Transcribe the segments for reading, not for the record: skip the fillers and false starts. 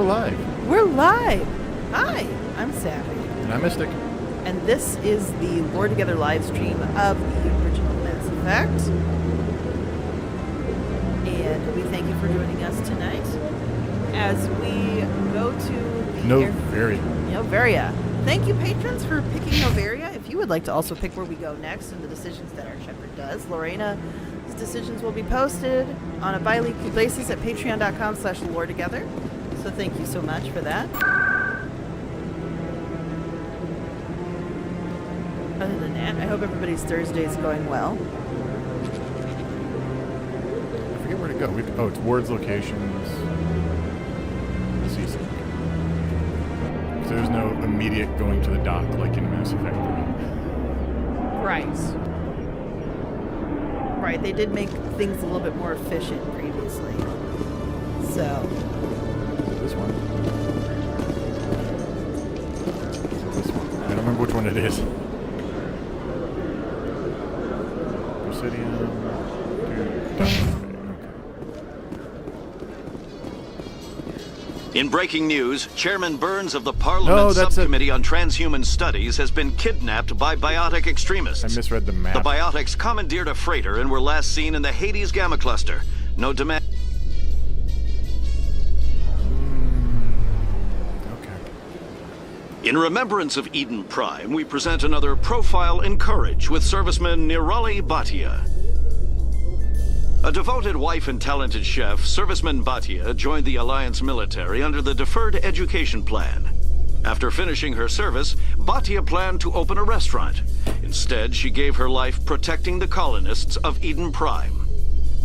we're live. We're live. Hi, I'm Sapphy. And I'm Mystic. And this is the Lore Together live stream of the original Mass Effect. And we thank you for joining us tonight as we go to the Noveria. Thank you, patrons, for picking Noveria. If you would like to also pick where we go next and the decisions that our shepherd does, Lorena's decisions will be posted on a bi-weekly basis at patreon.com/loretogether. So thank you so much for that. Other than that, I hope everybody's Thursday is going well. I forget where to go. It's Ward's locations. Season. So there's no immediate going to the dock like in Mass Effect 3. Right. Right, they did make things a little bit more efficient previously. So. This one. I don't remember which one it is. Obsidian. In breaking news, Chairman Burns of the Parliament Subcommittee on Transhuman Studies has been kidnapped by biotic extremists. I misread the map. The biotics commandeered a freighter and were last seen in the Hades Gamma Cluster. No demand. Okay. In remembrance of Eden Prime, we present another Profile in Courage with serviceman Nirali Bhatia. A devoted wife and talented chef, Serviceman Bhatia joined the Alliance military under the Deferred Education Plan. After finishing her service, Bhatia planned to open a restaurant. Instead, she gave her life protecting the colonists of Eden Prime.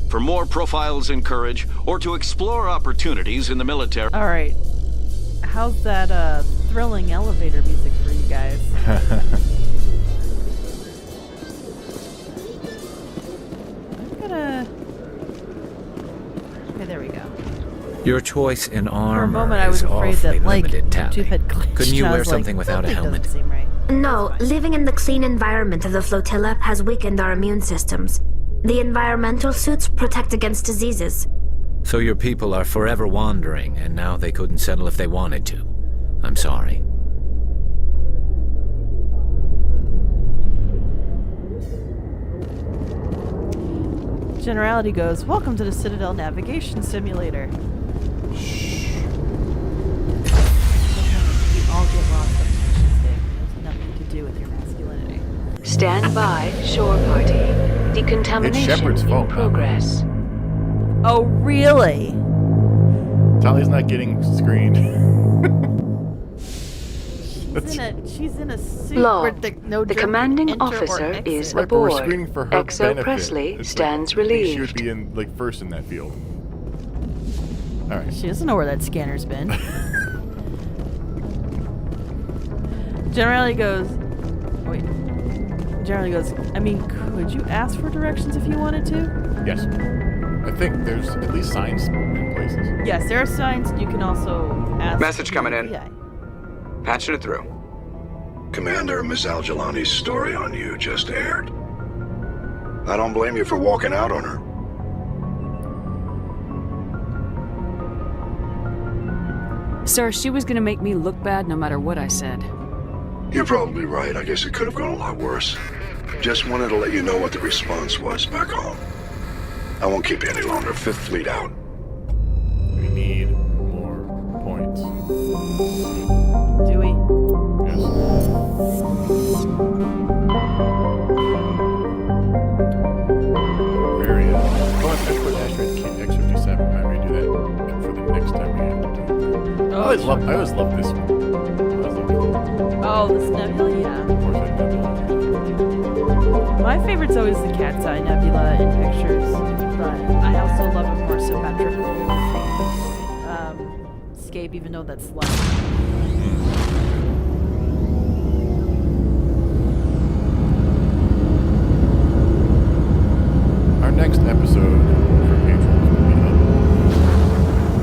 For more Profiles in Courage, or to explore opportunities in the military... All right. How's that thrilling elevator music for you guys? Okay, there we go. Your choice in armor For a moment, I was afraid that, like, YouTube had glitched. Couldn't you wear something without a helmet? Doesn't seem right. No, living in the clean environment of the flotilla has weakened our immune systems. The environmental suits protect against diseases. So your people are forever wandering, and now they couldn't settle if they wanted to. I'm sorry. Generality goes, welcome to the Citadel Navigation Simulator. Shh. We all get lost on Tuesday. It has nothing to do with your masculinity. Stand by, shore party. Decontamination in progress. Oh, really? Tali's not getting screened. She's in a suit where the commanding officer is aboard. We're screening for her Exo benefit. Presley stands like, relieved. She would be in first in that field. All right. She doesn't know where that scanner's been. Generally goes. Generally goes. I mean, could you ask for directions if you wanted to? Yes. I think there's at least signs in places. Yes, there are signs. You can also ask. Message coming in. Patching it through. Commander, Miss Al-Jalani's story on you just aired. I don't blame you for walking out on her. Sir, she was gonna make me look bad no matter what I said. You're probably right. I guess it could have gone a lot worse. Just wanted to let you know what the response was back home. I won't keep you any longer. Fifth Fleet out. We need more points. Do we? Yes. Very I put Asteroid X57. I may do that for the next time we have to do it. I always love this one. Oh, this Nebula, yeah. My favorite's always the Cat's Eye Nebula in pictures, but I also love a more symmetrical scape, even though that's less. Our next episode for patrons will be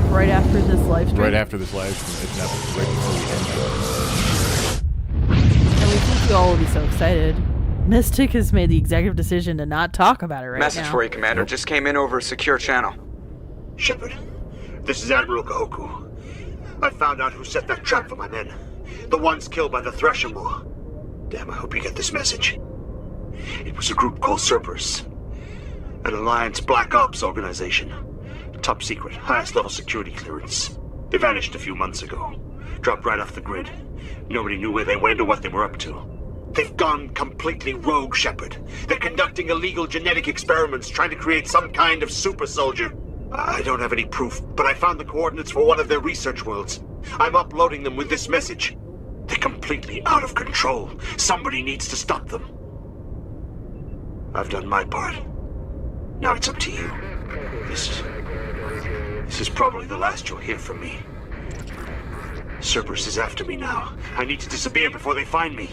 up right after this live stream. Right after this live stream, it's not right before we end. And we think you all will be so excited. Mystic has made the executive decision to not talk about it right Message now. for you, Commander. Just came in over a secure channel. Shepard, this is Admiral Kahoku. I found out who set that trap for my men. The ones killed by the Thresher Maw. Damn, I hope you get this message. It was a group called Cerberus. An Alliance Black Ops organization. Top secret, highest level security clearance. They vanished a few months ago. Dropped right off the grid. Nobody knew where they went or what they were up to. They've gone completely rogue, Shepard. They're conducting illegal genetic experiments, trying to create some kind of super soldier. I don't have any proof, but I found the coordinates for one of their research worlds. I'm uploading them with this message. They're completely out of control. Somebody needs to stop them. I've done my part. Now it's up to you. This is probably the last you'll hear from me. Cerberus is after me now. I need to disappear before they find me.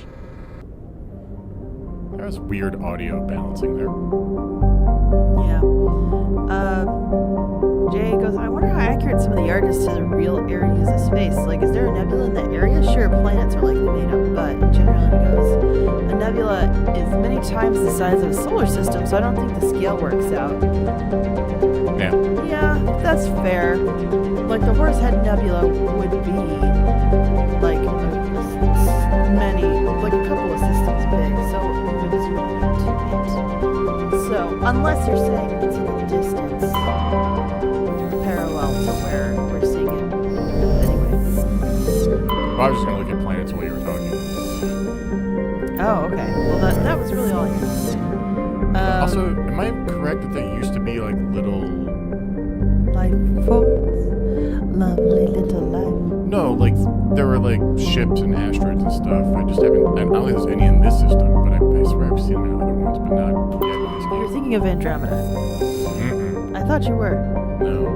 There's weird audio balancing there. Yeah. Jay goes, I wonder how accurate some of the art is to the real areas of space. Like, is there a nebula in that area? Sure, planets are likely made up, but generally he goes, a nebula is many times the size of a solar system, so I don't think the scale works out. Yeah. Yeah, that's fair. Like, the Horsehead Nebula would be, like, a couple of systems big, so it wouldn't So, unless you're saying it's in the distance, parallel to where we're seeing it. Anyway. Well, I was just going to look at planets while you were talking. Oh, okay. Well, that was really all I had to say. Also, am I correct that they used to be like little... Life force, lovely little life. No, like, there were like ships and asteroids and stuff. I just haven't... I don't think there's any in this system, but I swear I've seen them in other ones, but not yet in this game. You're thinking of Andromeda. Mm-mm. I thought you were. No.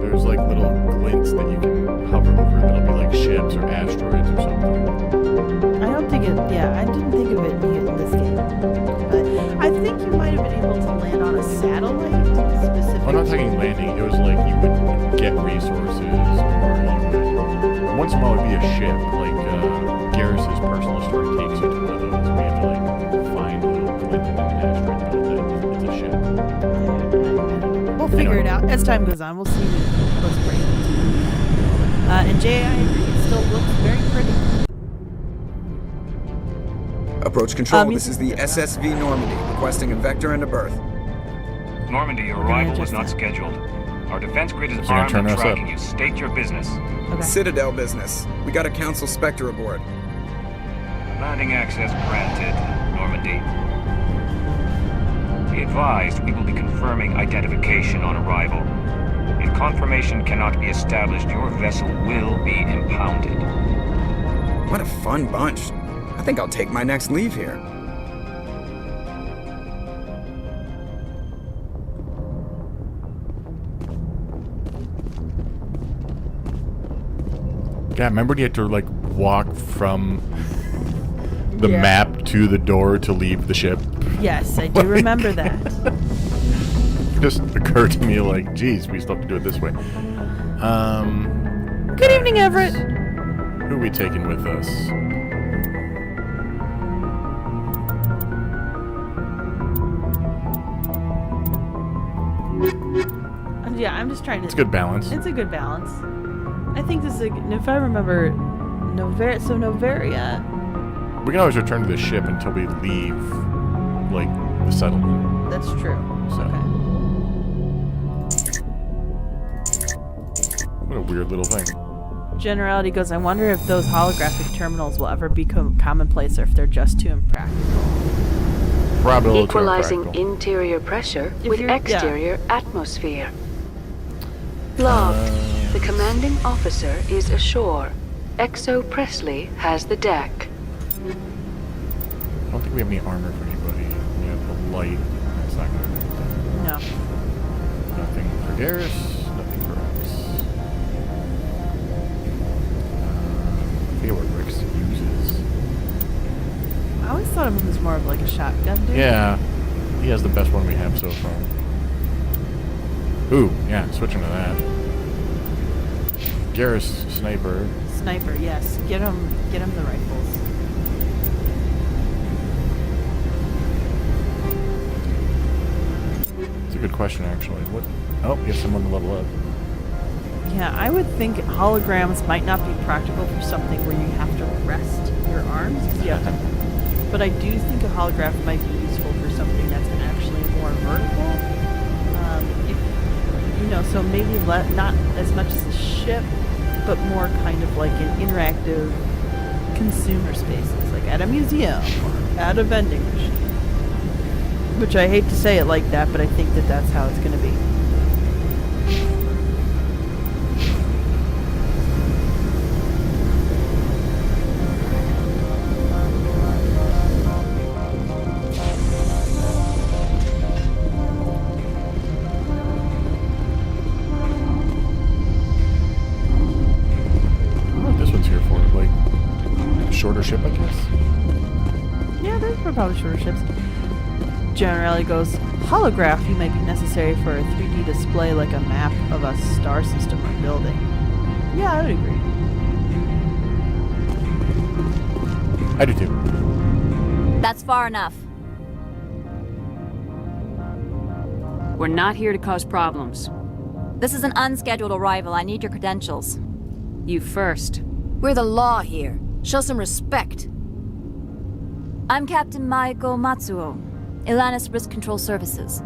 There's like little glints that you can hover over that'll be like ships or asteroids or something. I don't think it... Yeah, I didn't think of it in this game. But I think you might have been able to land on a satellite specifically. I'm not talking landing. It was like you would get resources, or you would... Once in a while it would be a ship, like Garrus's personal story takes you to one of those where you have to like find a little glint in an asteroid belt that it's a ship. We'll figure it out as time goes on. We'll see what's pretty. And Jay, I agree. It still looks very pretty. Approach control. This is the SSV Normandy, requesting a vector and a berth. Normandy, your arrival was not scheduled. Our defense grid is armed and tracking you. State your business. Okay. Citadel business. We got a Council Spectre aboard. Landing access granted, Normandy. Be advised, we will be confirming identification on arrival. If confirmation cannot be established, your vessel will be impounded. What a fun bunch. I think I'll take my next leave here. Yeah, remember you had to like walk from the map to the door to leave the ship? Yes, I do remember that. Just occurred to me like, geez, we still have to do it this way. Good evening, Everett. Who are we taking with us? Yeah, I'm just trying to... It's a good balance. It's a good balance. I think this is, if I remember, Novaria. We can always return to the ship until we leave, like, the settlement. That's true. So. Okay. What a weird little thing. Generality goes, I wonder if those holographic terminals will ever become commonplace or if they're just too impractical. Probably Equalizing interior pressure with exterior atmosphere. Log. The commanding officer is ashore. Exo Presley has the deck. I don't think we have any armor for anybody. We have the light. That's not going to do anything. No. Nothing for Garrus. Nothing for Rex. I forget what Rex uses. I always thought of him as more of like a shotgun dude. Yeah. He has the best one we have so far. Ooh, yeah, switching to that. Garrus sniper. Sniper, yes. Get him the rifles. It's a good question, actually. What? Oh, you have someone to level up. Yeah, I would think holograms might not be practical for something where you have to rest your arms. But I do think a holograph might be useful for something that's actually more vertical. So maybe not as much as a ship, but more kind of like an interactive consumer spaces, like at a museum or at a vending machine. Which I hate to say it like that, but I think that that's how it's going to be. Shorter ship, I guess? Yeah, there's probably shorter ships. Generally goes, holograph you might be necessary for a 3D display like a map of a star system or building. Yeah, I would agree. I do too. That's far enough. We're not here to cause problems. This is an unscheduled arrival. I need your credentials. You first. We're the law here. Show some respect. I'm Captain Maiko Matsuo, Ilanis Risk Control Services.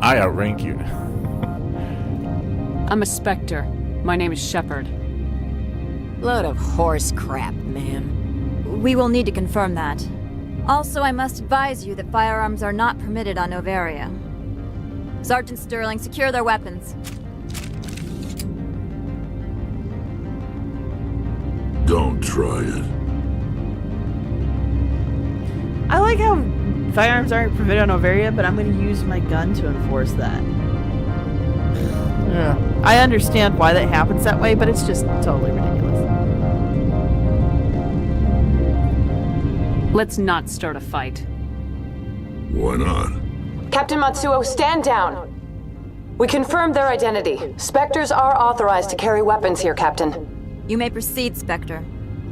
I outrank you. I'm a Spectre. My name is Shepard. Load of horse crap, ma'am. We will need to confirm that. Also, I must advise you that firearms are not permitted on Noveria. Sergeant Sterling, secure their weapons. Don't try it. I like how firearms aren't permitted on Noveria, but I'm going to use my gun to enforce that. Yeah. I understand why that happens that way, but it's just totally ridiculous. Let's not start a fight. Why not? Captain Matsuo, stand down. We confirmed their identity. Spectres are authorized to carry weapons here, Captain. You may proceed, Spectre.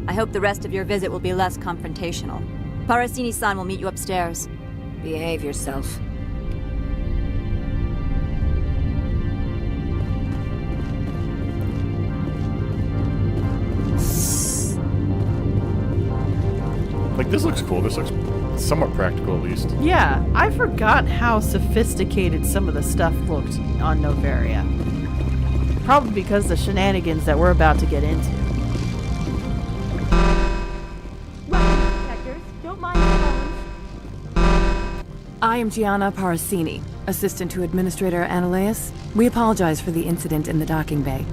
I hope the rest of your visit will be less confrontational. Parasini-san will meet you upstairs. Behave yourself. Like, this looks cool. This looks somewhat practical, at least. Yeah, I forgot how sophisticated some of the stuff looked on Noveria. Probably because of the shenanigans that we're about to get into. Don't mind I am Gianna Parasini, assistant to Administrator Ananias. We apologize for the incident in the docking bay.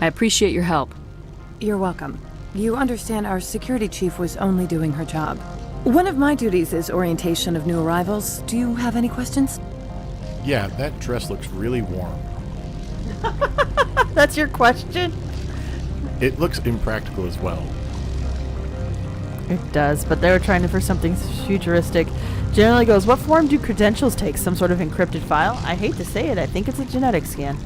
I appreciate your help. You're welcome. You understand our security chief was only doing her job. One of my duties is orientation of new arrivals. Do you have any questions? Yeah, that dress looks really warm. That's your question? It looks impractical as well. It does, but they were trying for something futuristic. Generally goes, what form do credentials take? Some sort of encrypted file? I hate to say it, I think it's a genetic scan.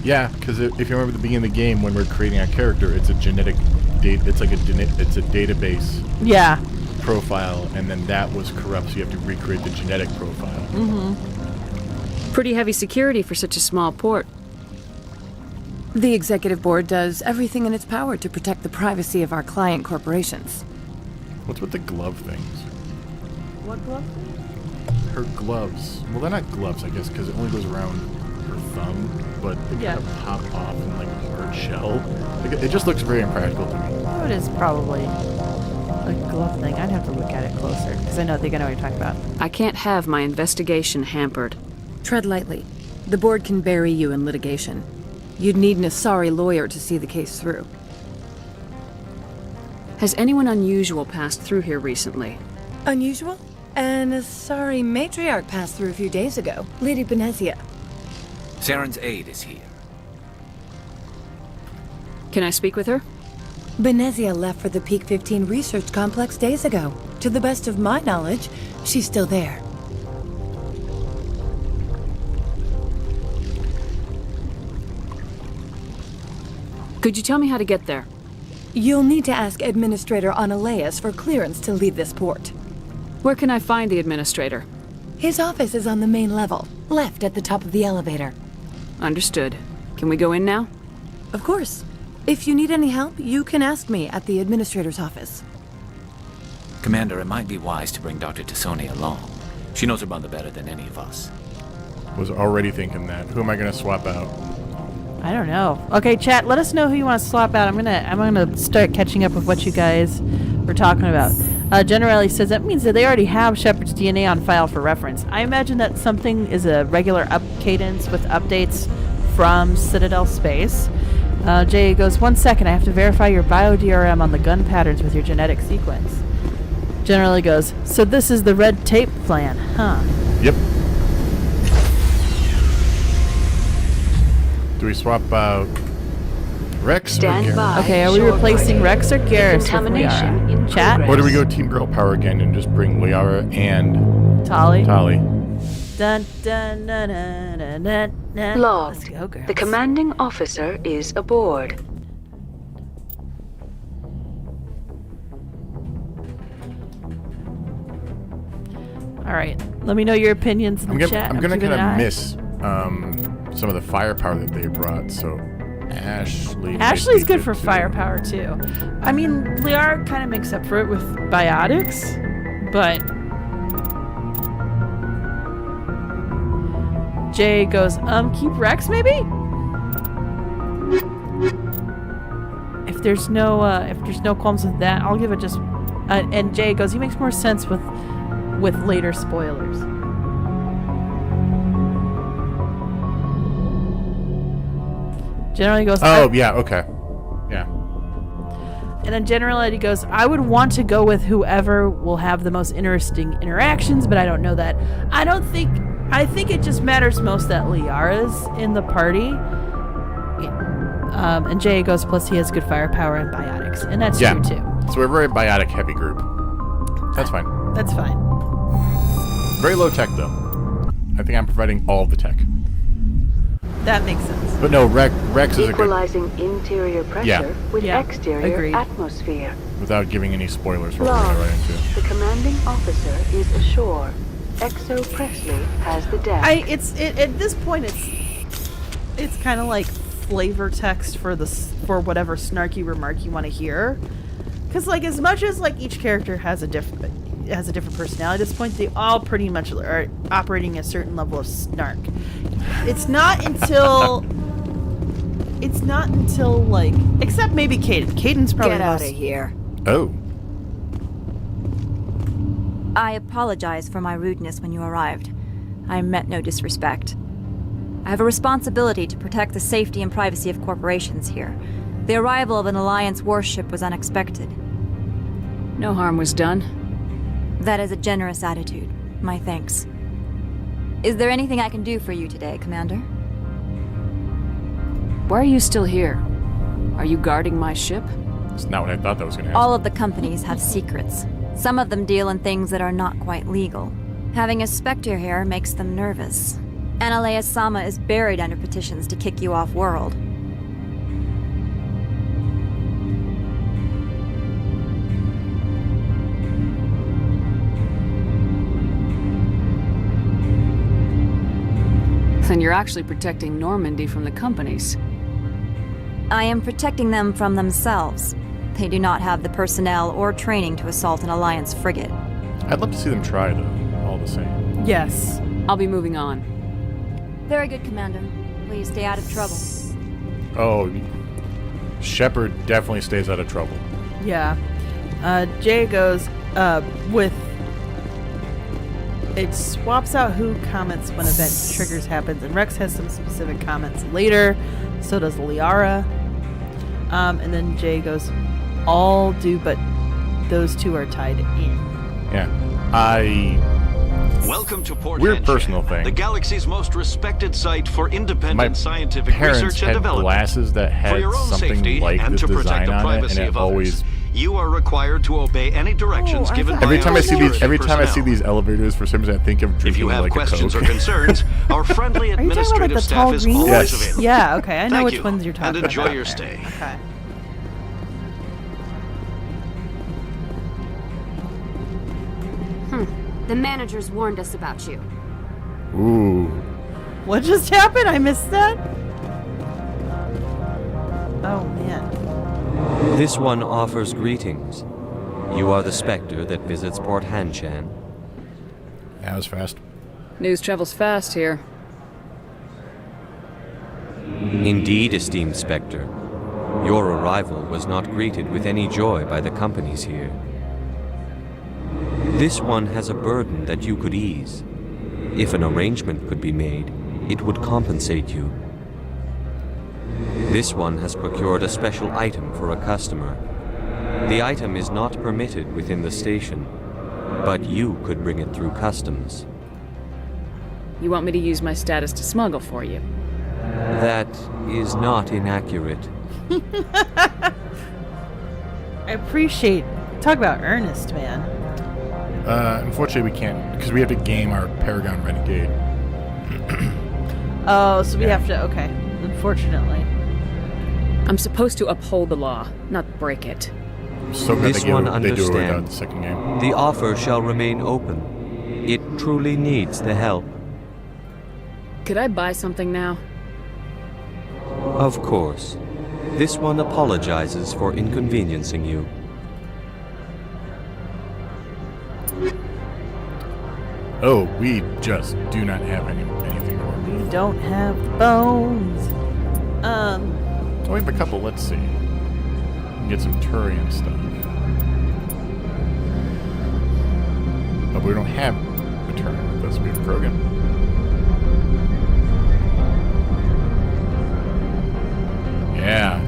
Yeah, because if you remember the beginning of the game, when we're creating our character, it's a genetic data. It's like it's a database. Yeah. Profile, and then that was corrupt, so you have to recreate the genetic profile. Mm-hmm. Pretty heavy security for such a small port. The executive board does everything in its power to protect the privacy of our client corporations. What's with the glove things? What glove? Her gloves. Well, they're not gloves, I guess, because it only goes around her thumb, but they kind of pop off in like a hard shell. Like, it just looks very impractical to me. Oh, it is probably a glove thing. I'd have to look at it closer, because I think I know what you're talking about. I can't have my investigation hampered. Tread lightly. The board can bury you in litigation. You'd need an Asari lawyer to see the case through. Has anyone unusual passed through here recently? Unusual? An Asari matriarch passed through a few days ago. Lady Benezia. Saren's aide is here. Can I speak with her? Benezia left for the Peak 15 research complex days ago. To the best of my knowledge, she's still there. Could you tell me how to get there? You'll need to ask Administrator Ananias for clearance to leave this port. Where can I find the Administrator? His office is on the main level, left at the top of the elevator. Understood. Can we go in now? Of course. If you need any help, you can ask me at the administrator's office. Commander, it might be wise to bring Dr. Tassoni along. She knows her mother better than any of us. Was already thinking that. Who am I going to swap out? I don't know. Okay, chat, let us know who you want to swap out. I'm gonna start catching up with what you guys were talking about. Generally says that means that they already have Shepard's DNA on file for reference. I imagine that something is a regular cadence with updates from Citadel Space. Jay goes, 1 second, I have to verify your bio-DRM on the gun patterns with your genetic sequence. Generally goes, so this is the red tape plan, huh? Yep. Do we swap out Rex Stand or Garrus? by. Okay, are we replacing Rex or Garrus with Liara? Chat? Or do we go Team Girl Power again and just bring Liara and Tali? Logged. Let's go, girls. The commanding officer is aboard. All right, let me know your opinions in the chat. I'm gonna keeping kind an of eye. miss some of the firepower that they brought. So Ashley. Ashley's good for firepower too. I mean, Liara kind of makes up for it with biotics, but Jay goes, keep Rex maybe? If there's no qualms with that, I'll give it just. And Jay goes, he makes more sense with later spoilers. Generally goes. Oh yeah, okay, yeah. And then generally he goes, I would want to go with whoever will have the most interesting interactions, but I don't know that. I think it just matters most that Liara's in the party. And Jay goes, plus he has good firepower and biotics, and that's true too. So we're a very biotic heavy group. That's fine. That's fine. Very low tech though. I think I'm providing all of the tech. That makes sense. But no, Rex is a good. Equalizing interior pressure with exterior agreed. atmosphere. Without giving any spoilers for what we're going right into. The commanding officer is ashore. Exo Presley has the deck. At this point it's kind of like flavor text for whatever snarky remark you want to hear, because like as much as like each character has a different personality at this point, they all pretty much are operating a certain level of snark. It's not until like, except maybe Caden. Caden's probably Get out of here. Oh. I apologize for my rudeness when you arrived. I meant no disrespect. I have a responsibility to protect the safety and privacy of corporations here. The arrival of an Alliance warship was unexpected. No harm was done. That is a generous attitude. My thanks. Is there anything I can do for you today, Commander? Why are you still here? Are you guarding my ship? That's not what I thought that was going to happen. All of the companies have secrets. Some of them deal in things that are not quite legal. Having a Spectre here makes them nervous. Analea Sama is buried under petitions to kick you off world. Then you're actually protecting Normandy from the companies. I am protecting them from themselves. They do not have the personnel or training to assault an Alliance frigate. I'd love to see them try, though, all the same. Yes. I'll be moving on. Very good, Commander. Please stay out of trouble. Oh, Shepard definitely stays out of trouble. Yeah. Jay goes, with... It swaps out who comments when event triggers happens, and Rex has some specific comments later. So does Liara. And then Jay goes, all do, but those two are tied in. Yeah. Welcome to Port Weird Henshaw, personal thing. the galaxy's most respected site for independent scientific Parents research and had development. glasses that For had your own something safety like and this to protect design the on it, and privacy it of always. others, you are required to obey any directions given by Every time our I see these, security personnel. these elevators, for some reason I think of drinking If you have like questions a or Coke. concerns, our friendly Are you talking about administrative the staff tall is green always Yes. available. Yeah, okay. I know Thank which you, ones you're talking and about. enjoy your stay. Okay. The managers warned us about you. Ooh. What just happened? I missed that? Oh, man. This one offers greetings. You are the Spectre that visits Port Hanshan. That was fast. News travels fast here. Indeed, esteemed Spectre. Your arrival was not greeted with any joy by the companies here. This one has a burden that you could ease. If an arrangement could be made, it would compensate you. This one has procured a special item for a customer. The item is not permitted within the station, but you could bring it through customs. You want me to use my status to smuggle for you? That is not inaccurate. I appreciate. Talk about earnest, man. Unfortunately, we can't, because we have to game our Paragon Renegade. Oh, so we have to. Okay. Unfortunately. I'm supposed to uphold the law, not break it. So glad this they one do it without understands. the second game. The offer shall remain open. It truly needs the help. Could I buy something now? Of course. This one apologizes for inconveniencing you. Oh, we just do not have anything more. We don't have bones. Oh, we have a couple. Let's see. We can get some Turian stuff. Oh, but we don't have a Turian with us. We have Krogan. Yeah.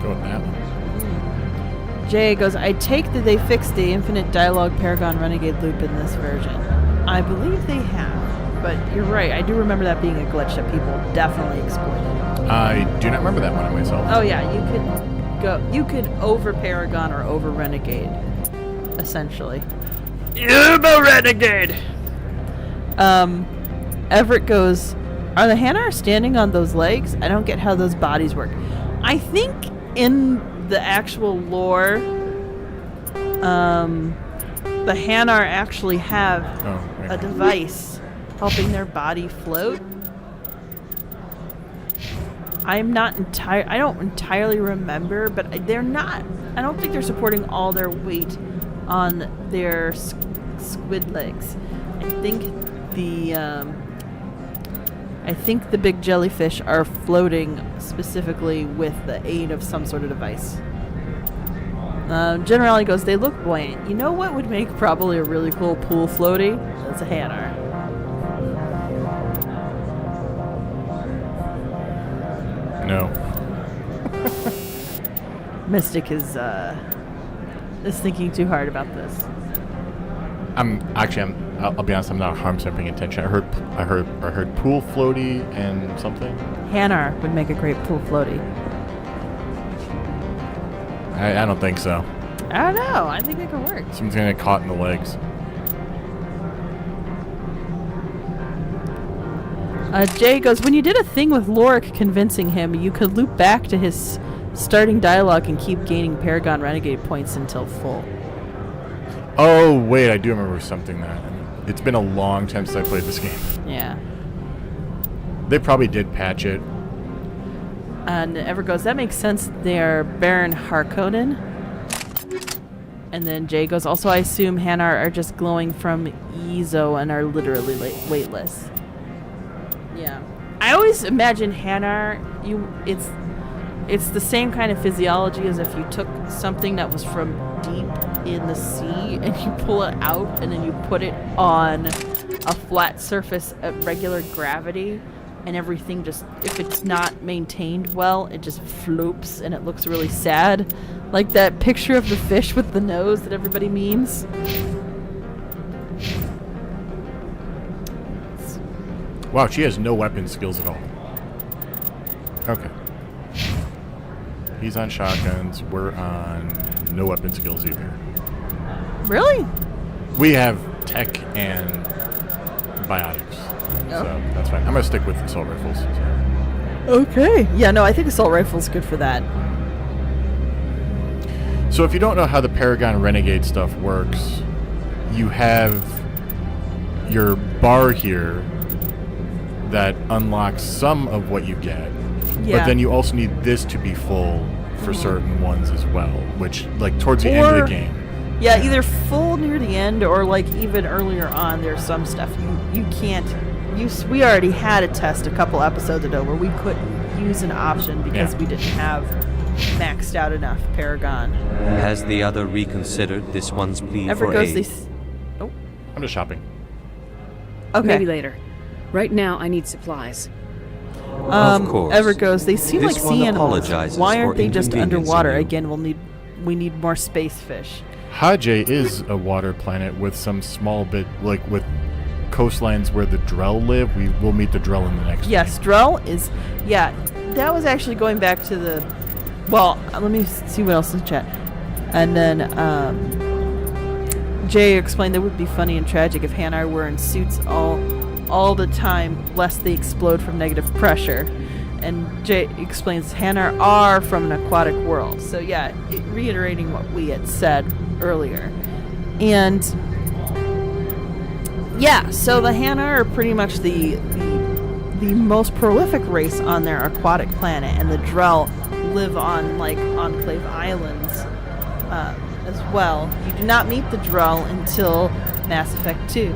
Go with that one. Jay goes, I take that they fixed the infinite dialogue Paragon Renegade loop in this version. I believe they have, but you're right. I do remember that being a glitch that people definitely exploited. I do not remember that one myself. Oh yeah, you could over Paragon or over Renegade, essentially. You're the Renegade! Everett goes, are the Hanar standing on those legs? I don't get how those bodies work. I think in the actual lore, the Hanar actually have a device helping their body float. I don't entirely remember, but they're not. I don't think they're supporting all their weight on their squid legs. I think the big jellyfish are floating specifically with the aid of some sort of device. Generally goes, they look buoyant. You know what would make probably a really cool pool floaty? That's a Hanar. No. Mystic is thinking too hard about this. I'll be honest, I'm not 100% paying attention. I heard pool floaty and something. Hanar would make a great pool floaty. I don't think so. I don't know. I think it could work. Someone's gonna get caught in the legs. Jay goes, when you did a thing with Lorik convincing him, you could loop back to his starting dialogue and keep gaining Paragon Renegade points until full. Oh, wait, I do remember something that. It's been a long time since I played this game. Yeah. They probably did patch it. And Ever goes, that makes sense. They're Baron Harkonnen. And then Jay goes, also, I assume Hanar are just glowing from Ezo and are literally weightless. Yeah. I always imagine Hanar, it's the same kind of physiology as if you took something that was from deep in the sea and you pull it out and then you put it on a flat surface at regular gravity, and everything just, if it's not maintained well, it just floops and it looks really sad. Like that picture of the fish with the nose that everybody memes. Wow, she has no weapon skills at all. Okay. He's on shotguns. We're on no weapon skills either. Really? We have tech and biotics. Oh. So that's fine. I'm going to stick with assault rifles. Okay. Yeah, no, I think assault rifle's good for that. So if you don't know how the Paragon Renegade stuff works, you have your bar here that unlocks some of what you get. Yeah. But then you also need this to be full for certain ones as well, which, like, towards the end of the game. Yeah, either full near the end or, like, even earlier on, there's some stuff you can't use. We already had a test a couple episodes ago where we couldn't use an option because we didn't have maxed out enough Paragon. Has the other reconsidered this one's plea Ever for goes aid? Oh. I'm just shopping. Okay. Maybe later. Right now, I need supplies. Of course. Ever goes. They seem This like one sea animals. apologizes Why for aren't they just inconveniencing underwater? you. Again, we need more space fish. Haje is a water planet with some small bit, like, with coastlines where the Drell live. We will meet the Drell in the next Yes, Drell is. Yeah, that was actually going back to the. Well, let me see what else in the chat. And then Jay explained that it would be funny and tragic if Hanar were in suits all the time, lest they explode from negative pressure. And Jay explains Hanar are from an aquatic world. So yeah, reiterating what we had said earlier. And yeah, so the Hanar are pretty much the most prolific race on their aquatic planet, and the Drell live on, like, Enclave Islands as well. You do not meet the Drell until Mass Effect 2.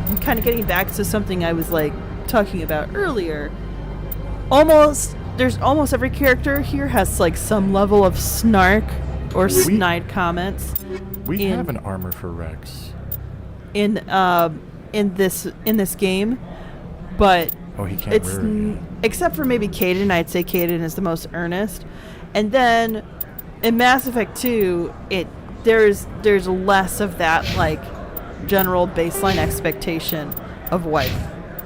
And kind of getting back to something I was, like, talking about earlier, almost every character here has, like, some level of snark or snide comments. We have an armor for Rex. In this game, but he can't wear it. Except for maybe Kaidan. I'd say Kaidan is the most earnest. And then in Mass Effect 2, there's less of that, like, general baseline expectation of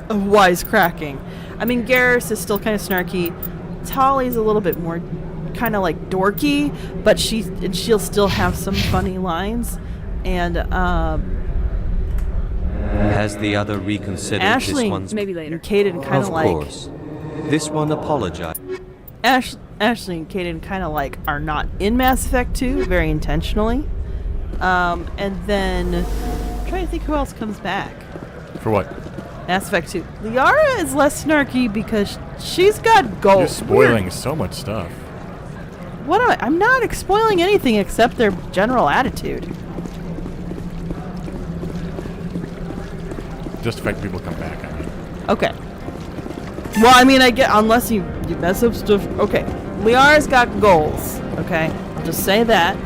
wisecracking. I mean, Garrus is still kind of snarky. Tali's a little bit more kind of like dorky, but she'll still have some funny lines. And Has the other reconsidered Ashley, this one's... maybe later. Kaidan kind of like... Of course. This one apologized. Ashley and Kaidan kind of like are not in Mass Effect 2 very intentionally. And then I'm trying to think who else comes back. For what? Mass Effect 2. Liara is less snarky because she's got gold. You're spoiling so much stuff. What am I? I'm not spoiling anything except their general attitude. Just the fact people come back, I mean. Okay. Well, I mean, I get, unless you mess up stuff. Okay. Liara's got goals. Okay. I'll just say that.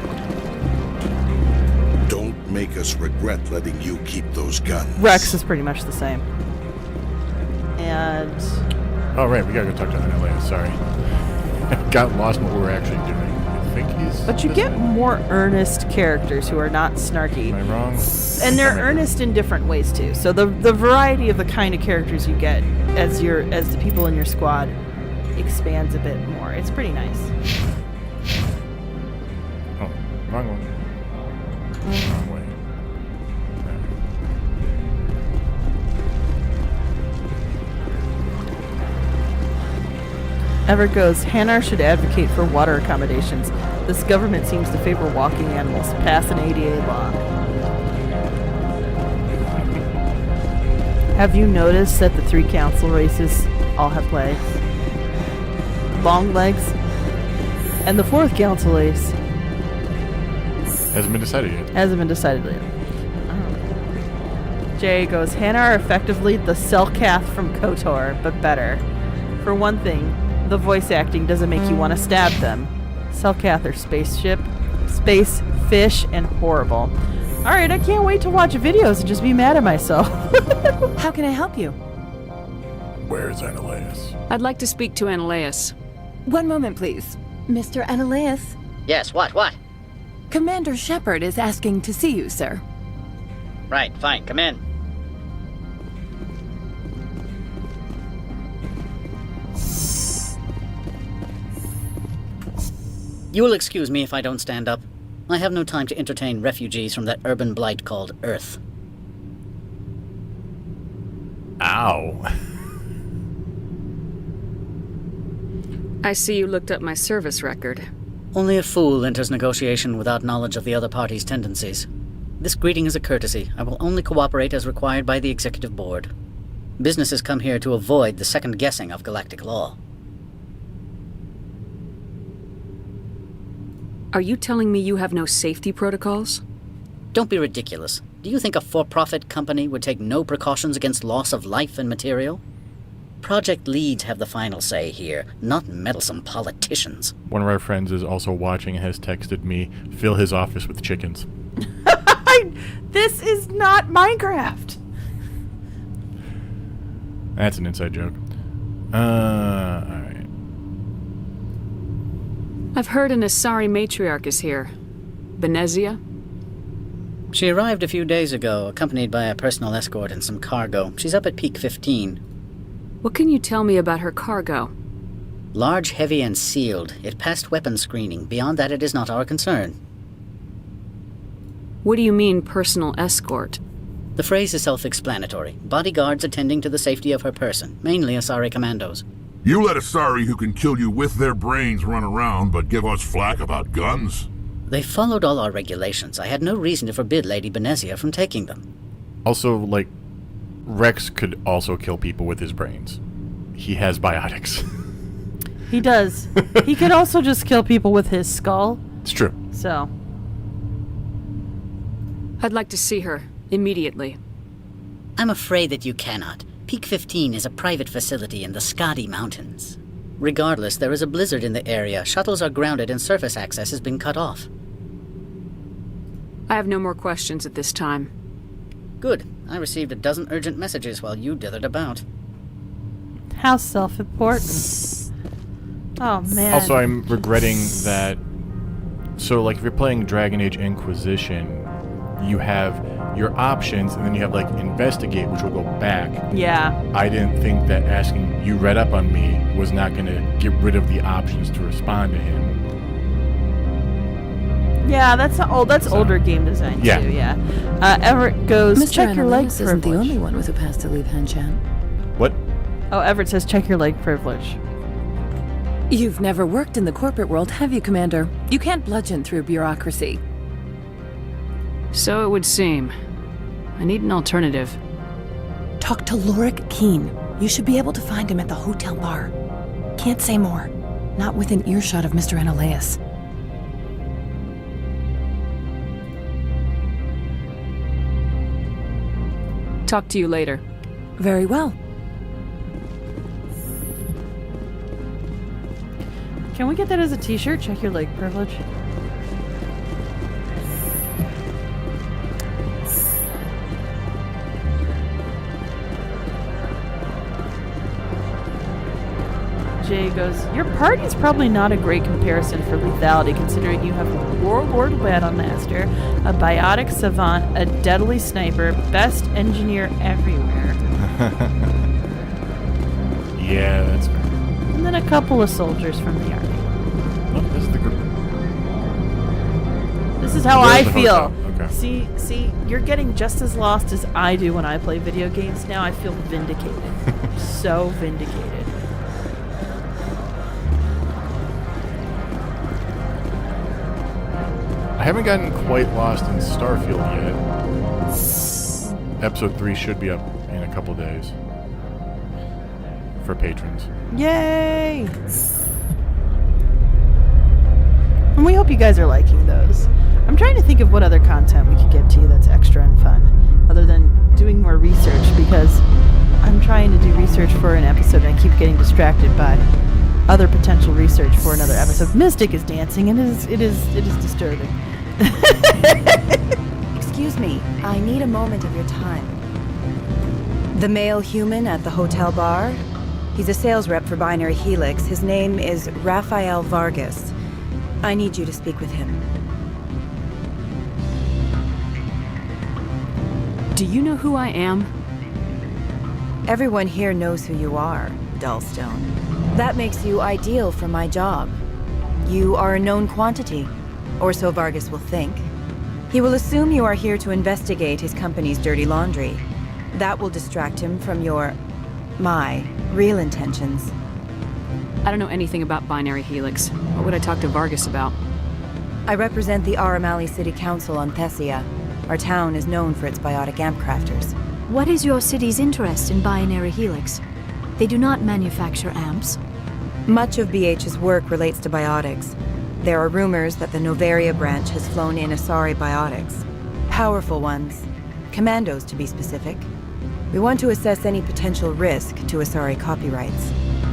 Don't make us regret letting you keep those guns. Rex is pretty much the same. And... Oh, right. We gotta go talk to NLA. Sorry. Got lost in what we were actually doing. I think he's... But you get more earnest characters who are not snarky. Am I wrong? And they're earnest in different ways, too. So the variety of the kind of characters you get as the people in your squad expands a bit more. It's pretty nice. Oh, wrong one. Wrong way. Ever goes, Hanar should advocate for water accommodations. This government seems to favor walking animals. Pass an ADA law. Have you noticed that the 3 council races all have legs? Long legs? And the 4th council race hasn't been decided yet. Hasn't been decided yet. Jay goes, Hanar are effectively the Selkath from KOTOR, but better. For one thing, the voice acting doesn't make you want to stab them. Selkath are space fish, and horrible. Alright, I can't wait to watch videos and just be mad at myself. How can I help you? Where's Ananias? I'd like to speak to Ananias. One moment, please. Mr. Ananias? Yes, what? Commander Shepard is asking to see you, sir. Right, fine, come in. You will excuse me if I don't stand up. I have no time to entertain refugees from that urban blight called Earth. Ow. I see you looked up my service record. Only a fool enters negotiation without knowledge of the other party's tendencies. This greeting is a courtesy. I will only cooperate as required by the Executive Board. Businesses come here to avoid the second guessing of galactic law. Are you telling me you have no safety protocols? Don't be ridiculous. Do you think a for-profit company would take no precautions against loss of life and material? Project leads have the final say here, not meddlesome politicians. One of our friends is also watching and has texted me, fill his office with chickens. This is not Minecraft. That's an inside joke. Alright. I've heard an Asari matriarch is here. Benezia? She arrived a few days ago, accompanied by a personal escort and some cargo. She's up at Peak 15. What can you tell me about her cargo? Large, heavy, and sealed. It passed weapons screening. Beyond that, it is not our concern. What do you mean, personal escort? The phrase is self-explanatory. Bodyguards attending to the safety of her person, mainly Asari commandos. You let Asari who can kill you with their brains run around, but give us flack about guns? They followed all our regulations. I had no reason to forbid Lady Benezia from taking them. Also, like, Rex could also kill people with his brains. He has biotics. He does. He could also just kill people with his skull. It's true. So. I'd like to see her, immediately. I'm afraid that you cannot. Peak 15 is a private facility in the Skadi Mountains. Regardless, there is a blizzard in the area. Shuttles are grounded and surface access has been cut off. I have no more questions at this time. Good. I received a dozen urgent messages while you dithered about. How self-important. Oh, man. Also, I'm regretting that... So, like, if you're playing Dragon Age Inquisition, you have your options, and then you have, like, Investigate, which will go back. Yeah. I didn't think that asking, you read up on me, was not going to get rid of the options to respond to him. Yeah, that's older game design, yeah. too, yeah. Everett goes, Mr. check your leg Analysis privilege. isn't the only one with a pass to leave Henchan. What? Oh, Everett says, check your leg privilege. You've never worked in the corporate world, have you, Commander? You can't bludgeon through bureaucracy. So it would seem. I need an alternative. Talk to Lorik Keen. You should be able to find him at the hotel bar. Can't say more. Not within earshot of Mr. Analaeus. Talk to you later. Very well. Can we get that as a t-shirt? Check your leg privilege. Jay goes, your party's probably not a great comparison for lethality, considering you have a Warlord Battlemaster, a biotic savant, a deadly sniper, best engineer everywhere. Yeah, that's fair. And then a couple of soldiers from the army. Oh, this is the group. This is how I feel. Okay. See, you're getting just as lost as I do when I play video games. Now I feel vindicated. So vindicated. I haven't gotten quite lost in Starfield yet. Episode 3 should be up in a couple days. For patrons. Yay! And we hope you guys are liking those. I'm trying to think of what other content we could get to you that's extra and fun, other than doing more research, because I'm trying to do research for an episode and I keep getting distracted by other potential research for another episode. Mystic is dancing and it is disturbing. Excuse me, I need a moment of your time. The male human at the hotel bar? He's a sales rep for Binary Helix. His name is Rafael Vargas. I need you to speak with him. Do you know who I am? Everyone here knows who you are, Dullstone. That makes you ideal for my job. You are a known quantity, or so Vargas will think. He will assume you are here to investigate his company's dirty laundry. That will distract him from my real intentions. I don't know anything about Binary Helix. What would I talk to Vargas about? I represent the Aramali City Council on Thessia. Our town is known for its biotic amp crafters. What is your city's interest in binary helix? They do not manufacture amps. Much of BH's work relates to biotics. There are rumors that the Noveria branch has flown in Asari biotics. Powerful ones. Commandos, to be specific. We want to assess any potential risk to Asari copyrights.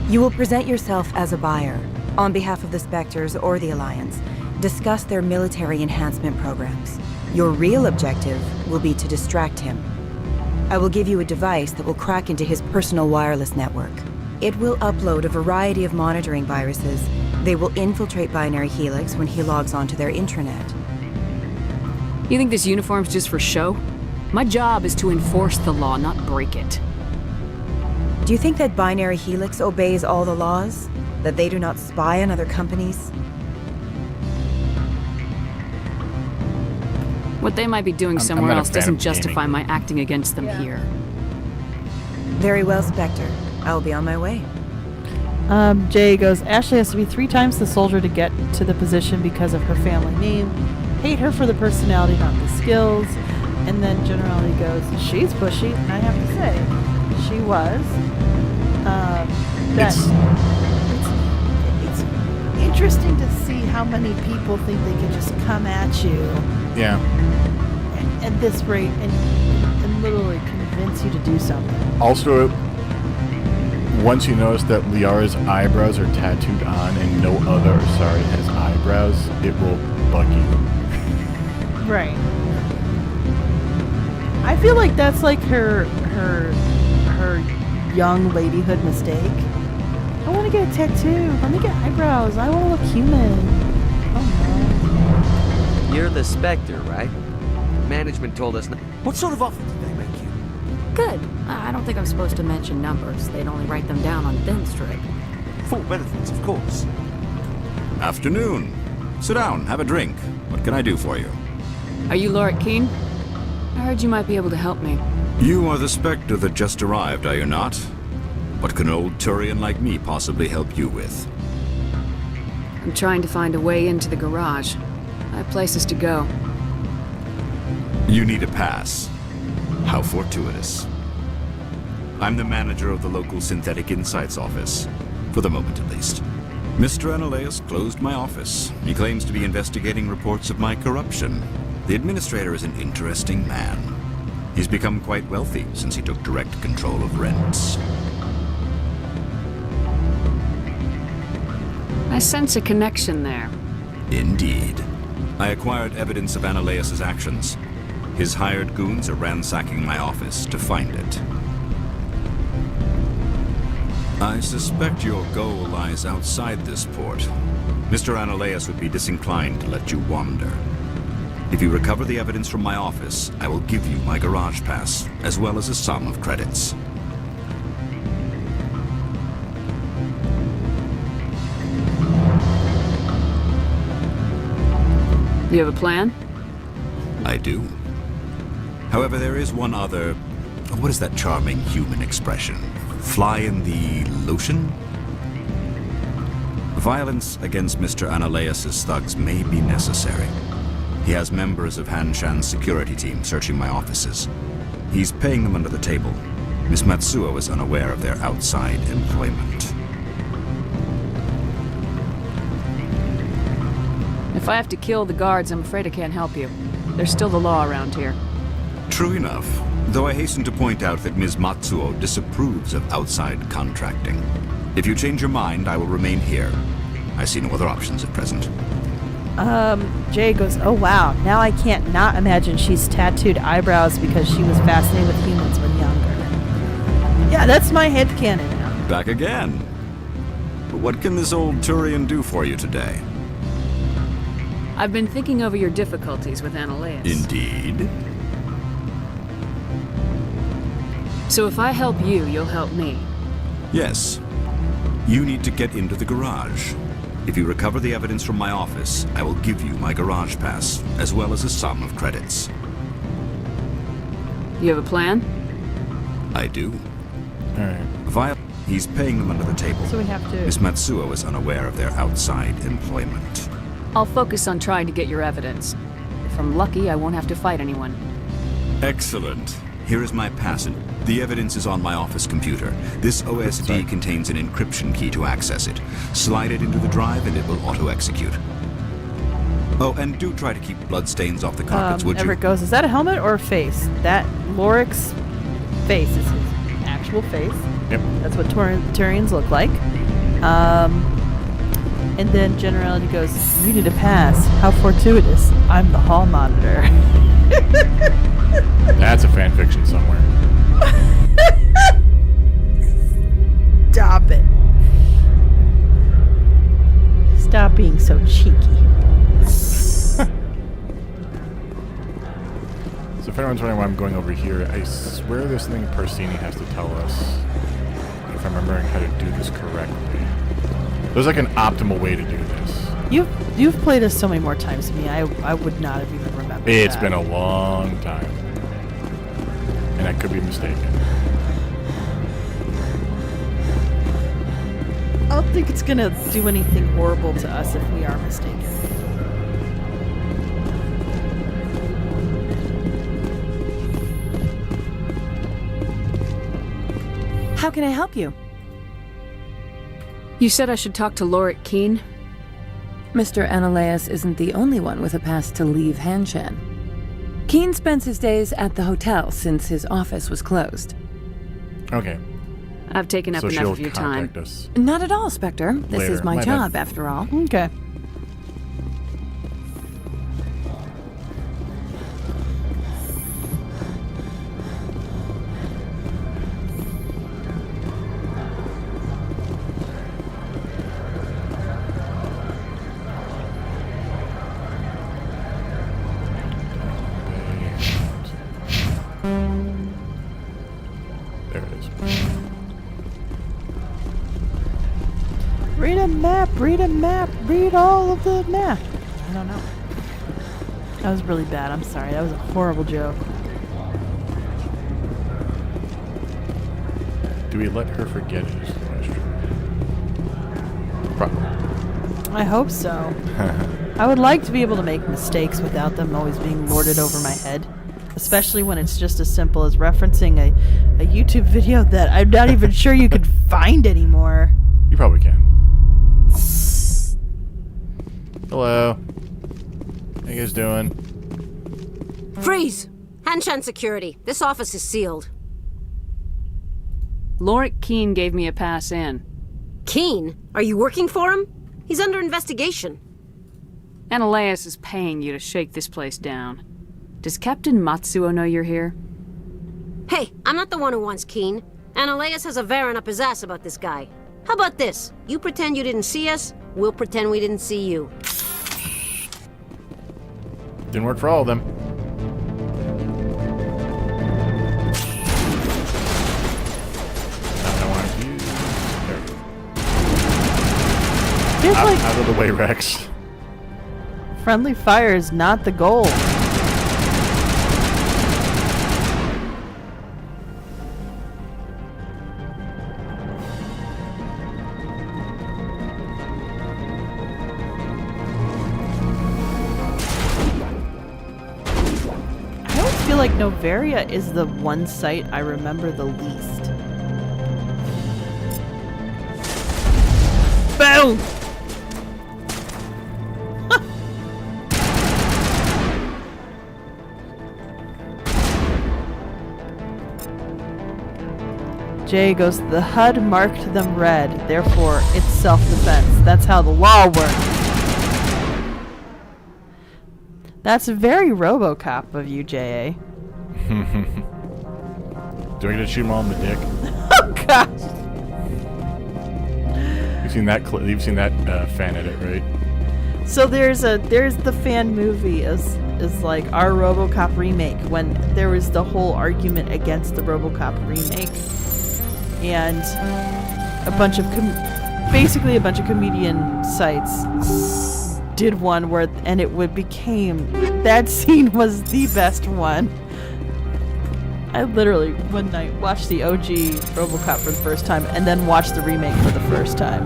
You will present yourself as a buyer, on behalf of the Spectres or the Alliance. Discuss their military enhancement programs. Your real objective will be to distract him. I will give you a device that will crack into his personal wireless network. It will upload a variety of monitoring viruses. They will infiltrate Binary Helix when he logs onto their intranet. You think this uniform's just for show? My job is to enforce the law, not break it. Do you think that Binary Helix obeys all the laws? That they do not spy on other companies? What they might be doing somewhere else doesn't justify my acting against them here. Very well, Spectre. I will be on my way. Jay goes, Ashley has to be 3 times the soldier to get to the position because of her family name. Hate her for the personality, not the skills. And then Generality goes, she's pushy, and I have to say, she was. It's interesting to see how many people think they can just come at you. Yeah. At this rate and literally convince you to do something. Also, once you notice that Liara's eyebrows are tattooed on and no other Asari has eyebrows, it will bug you. Right. I feel like that's like her young ladyhood mistake. I want to get a tattoo. Let me get eyebrows. I want to look human. Oh no. You're the Spectre, right? Management told us. What sort of offer did they make you? Good. I don't think I'm supposed to mention numbers. They'd only write them down on thin strip. Full benefits, of course. Afternoon. Sit down, have a drink. What can I do for you? Are you Lord Keen? I heard you might be able to help me. You are the Spectre that just arrived, are you not? What can an old Turian like me possibly help you with? I'm trying to find a way into the garage. I have places to go. You need a pass. How fortuitous. I'm the manager of the local Synthetic Insights office. For the moment, at least. Mr. Analeus closed my office. He claims to be investigating reports of my corruption. The administrator is an interesting man. He's become quite wealthy since he took direct control of rents. I sense a connection there. Indeed. I acquired evidence of Analeus's actions. His hired goons are ransacking my office to find it. I suspect your goal lies outside this port. Mr. Analeus would be disinclined to let you wander. If you recover the evidence from my office, I will give you my garage pass, as well as a sum of credits. You have a plan? I do. However, there is one other... What is that charming human expression? Fly in the lotion? Violence against Mr. Analeus's thugs may be necessary. He has members of Han Shan's security team searching my offices. He's paying them under the table. Miss Matsuo is unaware of their outside employment. If I have to kill the guards, I'm afraid I can't help you. There's still the law around here. True enough, though I hasten to point out that Ms. Matsuo disapproves of outside contracting. If you change your mind, I will remain here. I see no other options at present. Jay goes, oh wow, now I can't not imagine she's tattooed eyebrows because she was fascinated with humans when younger. Yeah, that's my headcanon now. Back again. But what can this old Turian do for you today? I've been thinking over your difficulties with Analeus. Indeed. So if I help you, you'll help me. Yes. You need to get into the garage. If you recover the evidence from my office, I will give you my garage pass, as well as a sum of credits. You have a plan? I do. Alright. He's paying them under the table. So we have to... Miss Matsuo is unaware of their outside employment. I'll focus on trying to get your evidence. If I'm lucky, I won't have to fight anyone. Excellent. Here is my pass. The evidence is on my office computer. This OSD contains an encryption key to access it. Slide it into the drive and it will auto-execute. Oh, and do try to keep bloodstains off the carpets, would you? Everett goes, is that a helmet or a face? That Loric's face is his actual face. Yep. That's what Turians look like. And then Generality goes, you need a pass. How fortuitous. I'm the hall monitor. That's a fan fiction somewhere. Stop it. Stop being so cheeky. So if anyone's wondering why I'm going over here, I swear this thing Parsini has to tell us if I'm remembering how to do this correctly. There's like an optimal way to do this. You've played this so many more times than me. I would not have even remembered. It's been a long time. And I could be mistaken. I don't think it's gonna do anything horrible to us if we are mistaken. How can I help you? You said I should talk to Loric Keen? Mr. Ananias isn't the only one with a pass to leave Hanshan. Keen spends his days at the hotel since his office was closed. Okay. I've taken up enough of your time. Us Not at all, Spectre. This later. is my job, after all. Okay. There it is. Read a map, read all of the map. I don't know. That was really bad. I'm sorry. That was a horrible joke. Do we let her forget it is the question. Probably. I hope so. I would like to be able to make mistakes without them always being lorded over my head. Especially when it's just as simple as referencing a YouTube video that I'm not even sure you could find anymore. You probably can. Hello. How you guys doing? Freeze! Hanshan security. This office is sealed. Loric Keen gave me a pass in. Keen? Are you working for him? He's under investigation. Ananias is paying you to shake this place down. Does Captain Matsuo know you're here? Hey, I'm not the one who wants Keen. Ananias has a Varen up his ass about this guy. How about this? You pretend you didn't see us, we'll pretend we didn't see you. Didn't work for all of them. I want to use... There. Out of the way, Rex. Friendly fire is not the goal. I always feel like Noveria is the one site I remember the least. Boom! Jay goes, the HUD marked them red, therefore it's self-defense. That's how the law works. That's very RoboCop of you, J.A. Do I get to shoot him all in the dick? Oh, God! You've seen that fan edit, right? So there's the fan movie is like our RoboCop remake when there was the whole argument against the RoboCop remake. And a bunch of basically a bunch of comedian sites did one where became that scene was the best one. I literally one night watched the OG RoboCop for the first time and then watched the remake for the first time.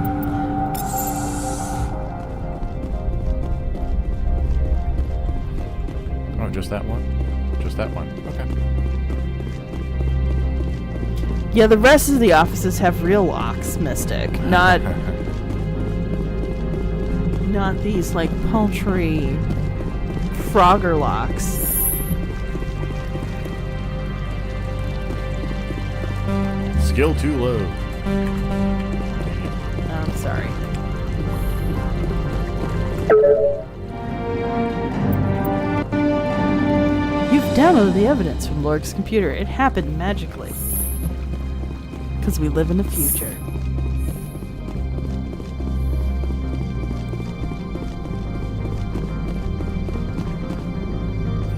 Oh, just that one? Just that one? Okay. Yeah, the rest of the offices have real locks, Mystic. Not these, like, paltry Frogger locks. Skill too low. I'm sorry. You've downloaded the evidence from Lorg's computer. It happened magically. Because we live in the future.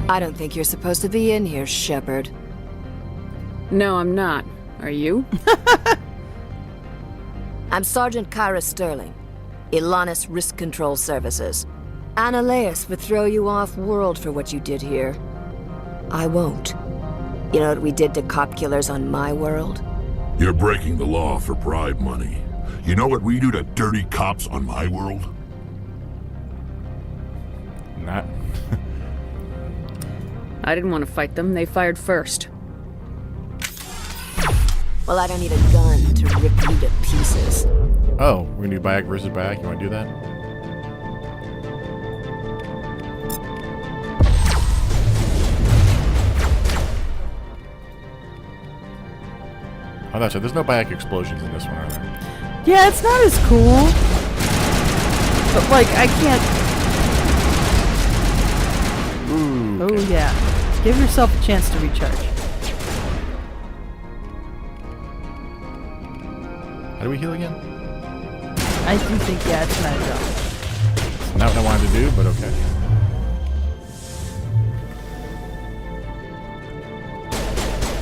I don't think you're supposed to be in here, Shepard. No, I'm not. Are you? I'm Sergeant Kyra Sterling, Ilanis Risk Control Services. Analeas would throw you off-world for what you did here. I won't. You know what we did to cop killers on my world? You're breaking the law for bribe money. You know what we do to dirty cops on my world? Not. I didn't want to fight them. They fired first. Well, I don't need a gun to rip you to pieces. Oh, we're gonna do Bayek versus Bayek. You wanna do that? Oh, that's it. There's no Bayek explosions in this one, are there? Yeah, it's not as cool. But, like, I can't... Ooh. Oh, yeah. Give yourself a chance to recharge. How do we heal again? I do think, yeah, it's not a jump. It's not what I wanted to do, but okay.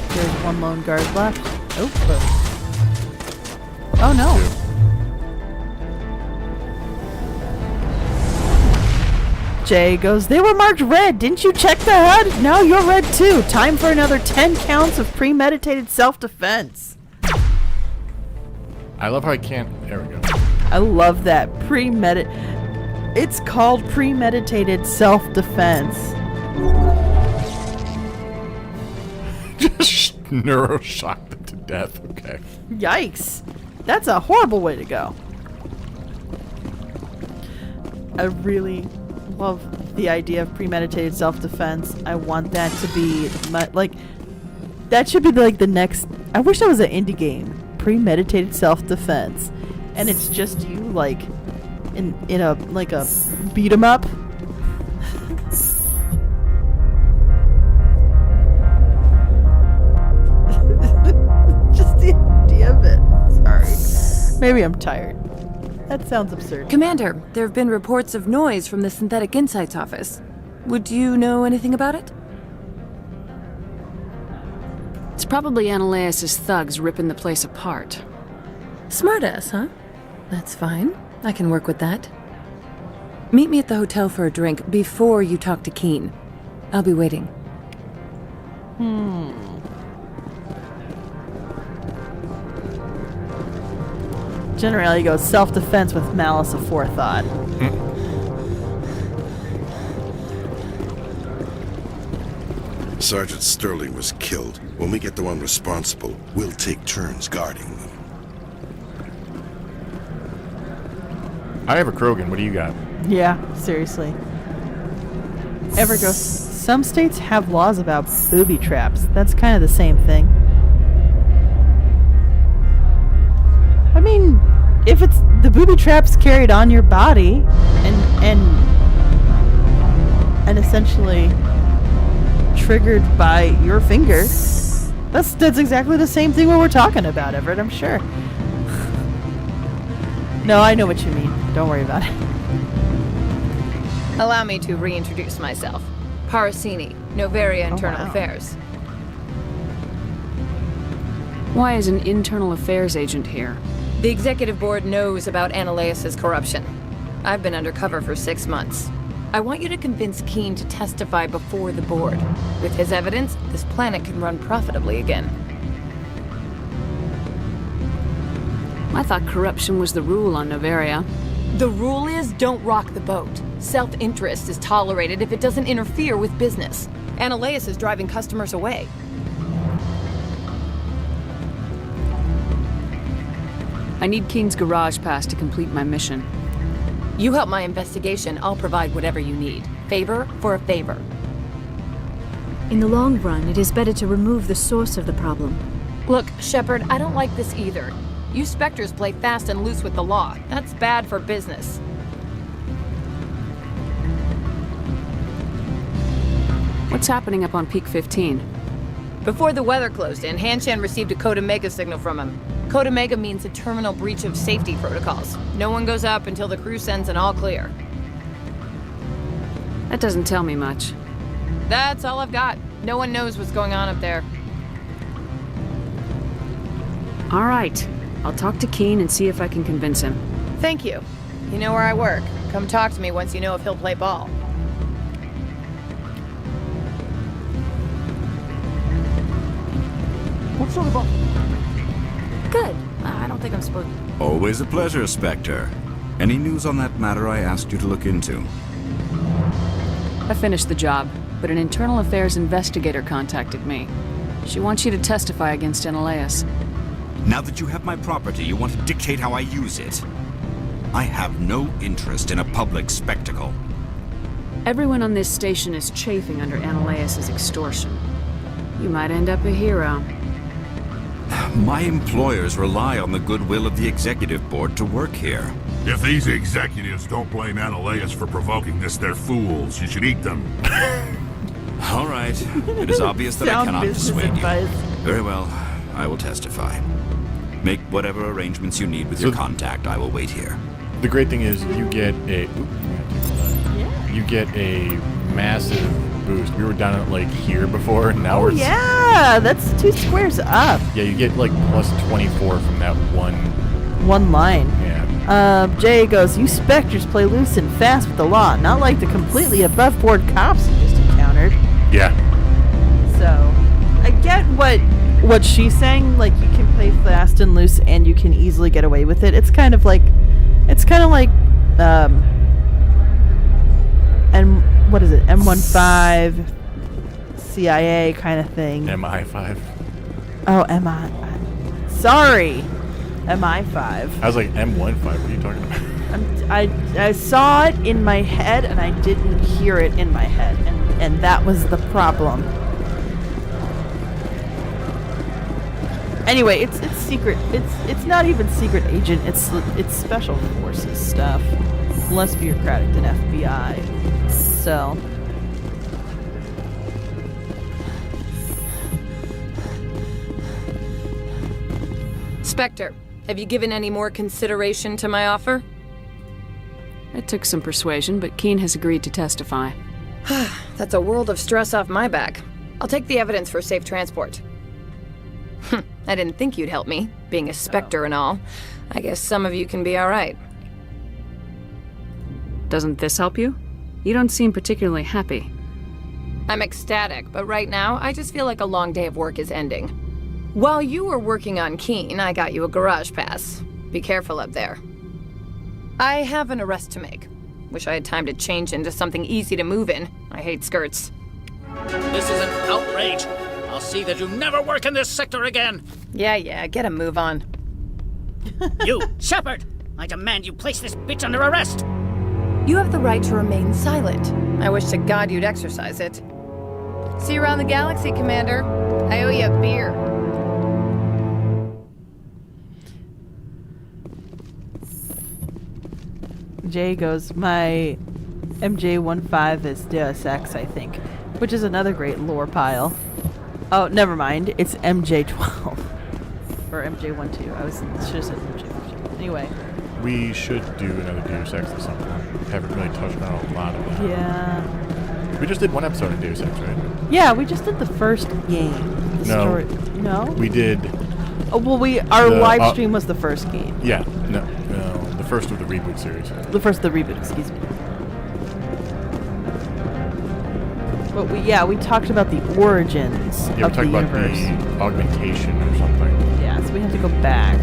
There's one lone guard left. Oh no. Jay goes, they were marked red. Didn't you check the HUD? Now you're red too. Time for another 10 counts of premeditated self-defense. I love how I can't. There we go. I love that. It's called premeditated self-defense. Just neuroshocked them to death. Okay. Yikes. That's a horrible way to go. I really love the idea of premeditated self-defense. I want that to be like that should be like the next. I wish that was an indie game. Premeditated self-defense, and it's just you like in a like a beat 'em up. Just the idea of it. Sorry. Maybe I'm tired. That sounds absurd. Commander, there have been reports of noise from the Synthetic Insights office. Would you know anything about it? It's probably Analeas' thugs ripping the place apart. Smartass, huh? That's fine. I can work with that. Meet me at the hotel for a drink before you talk to Keen. I'll be waiting. Generally, he goes self-defense with malice aforethought. Sergeant Sterling was killed. When we get the one responsible, we'll take turns guarding them. I have a Krogan. What do you got? Yeah, seriously. Some states have laws about booby traps. That's kind of the same thing. I mean, if it's the booby traps carried on your body and essentially triggered by your finger, that's exactly the same thing what we're talking about, Everett, I'm sure. No, I know what you mean. Don't worry about it. Allow me to reintroduce myself. Parasini, Novaria Internal Affairs. Why is an internal affairs agent here? The executive board knows about Analeas' corruption. I've been undercover for 6 months. I want you to convince Keen to testify before the board. With his evidence, this planet can run profitably again. I thought corruption was the rule on Novaria. The rule is don't rock the boat. Self-interest is tolerated if it doesn't interfere with business. Analeas is driving customers away. I need Keen's garage pass to complete my mission. You help my investigation, I'll provide whatever you need. Favor for a favor. In the long run, it is better to remove the source of the problem. Look, Shepard, I don't like this either. You Spectres play fast and loose with the law. That's bad for business. What's happening up on Peak 15? Before the weather closed in, Hanshan received a Code Omega signal from him. Code Omega means a terminal breach of safety protocols. No one goes up until the crew sends an all clear. That doesn't tell me much. That's all I've got. No one knows what's going on up there. All right. I'll talk to Keen and see if I can convince him. Thank you. You know where I work. Come talk to me once you know if he'll play ball. What sort of offer? Good. I don't think I'm supposed to. Always a pleasure, Spectre. Any news on that matter I asked you to look into? I finished the job, but an internal affairs investigator contacted me. She wants you to testify against Analeas. Now that you have my property, you want to dictate how I use it. I have no interest in a public spectacle. Everyone on this station is chafing under Analeas' extortion. You might end up a hero. My employers rely on the goodwill of the executive board to work here. If these executives don't blame Analeas for provoking this, they're fools. You should eat them. All right. It is obvious that I cannot dissuade you. Very well. I will testify. Make whatever arrangements you need with your contact. I will wait here. The great thing is you get a... You get a massive boost. We were down at like here before, and now we're... Yeah, that's 2 squares up. Yeah, you get like plus 24 from that one line. Yeah. Jay goes, you Spectres play loose and fast with the law, not like the completely above-board cops you just encountered. Yeah. So, I get what she's saying, like you can play fast and loose and you can easily get away with it. It's kind of like, and what is it, M15, CIA kind of thing. MI5. Oh, sorry, MI5. I was like, M15, what are you talking about? I saw it in my head and I didn't hear it in my head, and that was the problem. Anyway, it's secret. It's not even secret agent. It's special forces stuff. Less bureaucratic than FBI. So. Spectre, have you given any more consideration to my offer? It took some persuasion, but Keen has agreed to testify. That's a world of stress off my back. I'll take the evidence for safe transport. I didn't think you'd help me, being a Spectre and all. I guess some of you can be alright. Doesn't this help you? You don't seem particularly happy. I'm ecstatic, but right now, I just feel like a long day of work is ending. While you were working on Keen, I got you a garage pass. Be careful up there. I have an arrest to make. Wish I had time to change into something easy to move in. I hate skirts. This is an outrage. I'll see that you never work in this sector again. Yeah, get a move on. You, Shepard! I demand you place this bitch under arrest! You have the right to remain silent. I wish to God you'd exercise it. See you around the galaxy, Commander. I owe you a beer. Jay goes, my MJ15 is Deus Ex, I think, which is another great lore pile. Oh, never mind. It's MJ12. Or MJ12. I should have said MJ15. Anyway. We should do another Deus Ex at some point. Haven't really touched on a lot of that. Yeah. We just did one episode of Deus Ex, right? Yeah, we just did the first game. No. No? We did... Oh, well, our live stream was the first game. Yeah. No. The first of the reboot series. The first of the reboot, excuse me. But we talked about the origins of the universe. Yeah, we talked about the augmentation or something. Yeah, so we have to go back.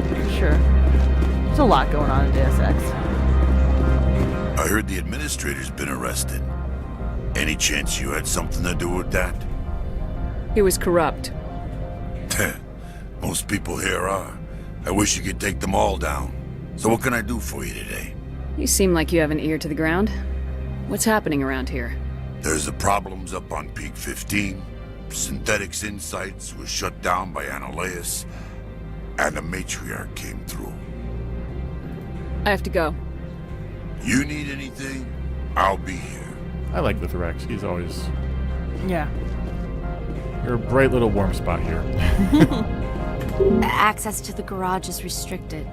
For sure. There's a lot going on in Deus Ex. I heard the administrator's been arrested. Any chance you had something to do with that? He was corrupt. Most people here are. I wish you could take them all down. So what can I do for you today? You seem like you have an ear to the ground. What's happening around here? There's the problems up on Peak 15. Synthetics Insights was shut down by Analaeus, and the matriarch came through. I have to go. You need anything? I'll be here. I like the Thorax. He's always... Yeah. You're a bright little warm spot here. Access to the garage is restricted.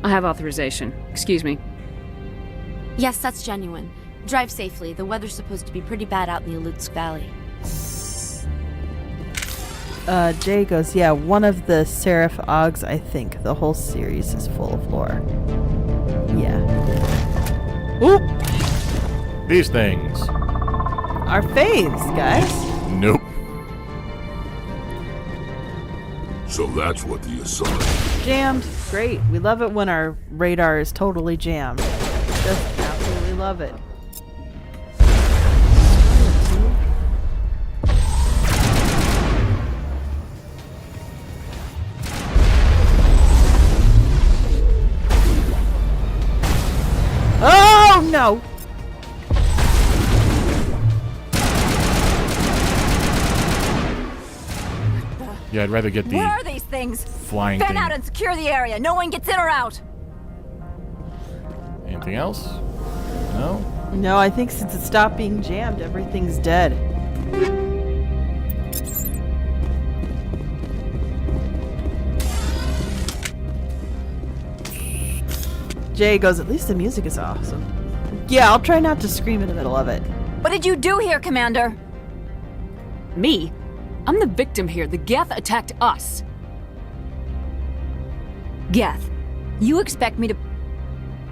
I have authorization. Excuse me. Yes, that's genuine. Drive safely. The weather's supposed to be pretty bad out in the Alutsk Valley. Jay goes, yeah, one of the Seraph Oggs, I think. The whole series is full of lore. Yeah. Oop! These things. Our faves, guys. Nope. So that's what the assault. Jammed. Great. We love it when our radar is totally jammed. Just absolutely love it. Oh no! Yeah, I'd rather get the What are these things? flying Fan thing. out and secure the area. No one gets in or out. Anything else? No? No, I think since it stopped being jammed, everything's dead. Jay goes, at least the music is awesome. Yeah, I'll try not to scream in the middle of it. What did you do here, Commander? Me? I'm the victim here. The Geth attacked us. Geth, you expect me to...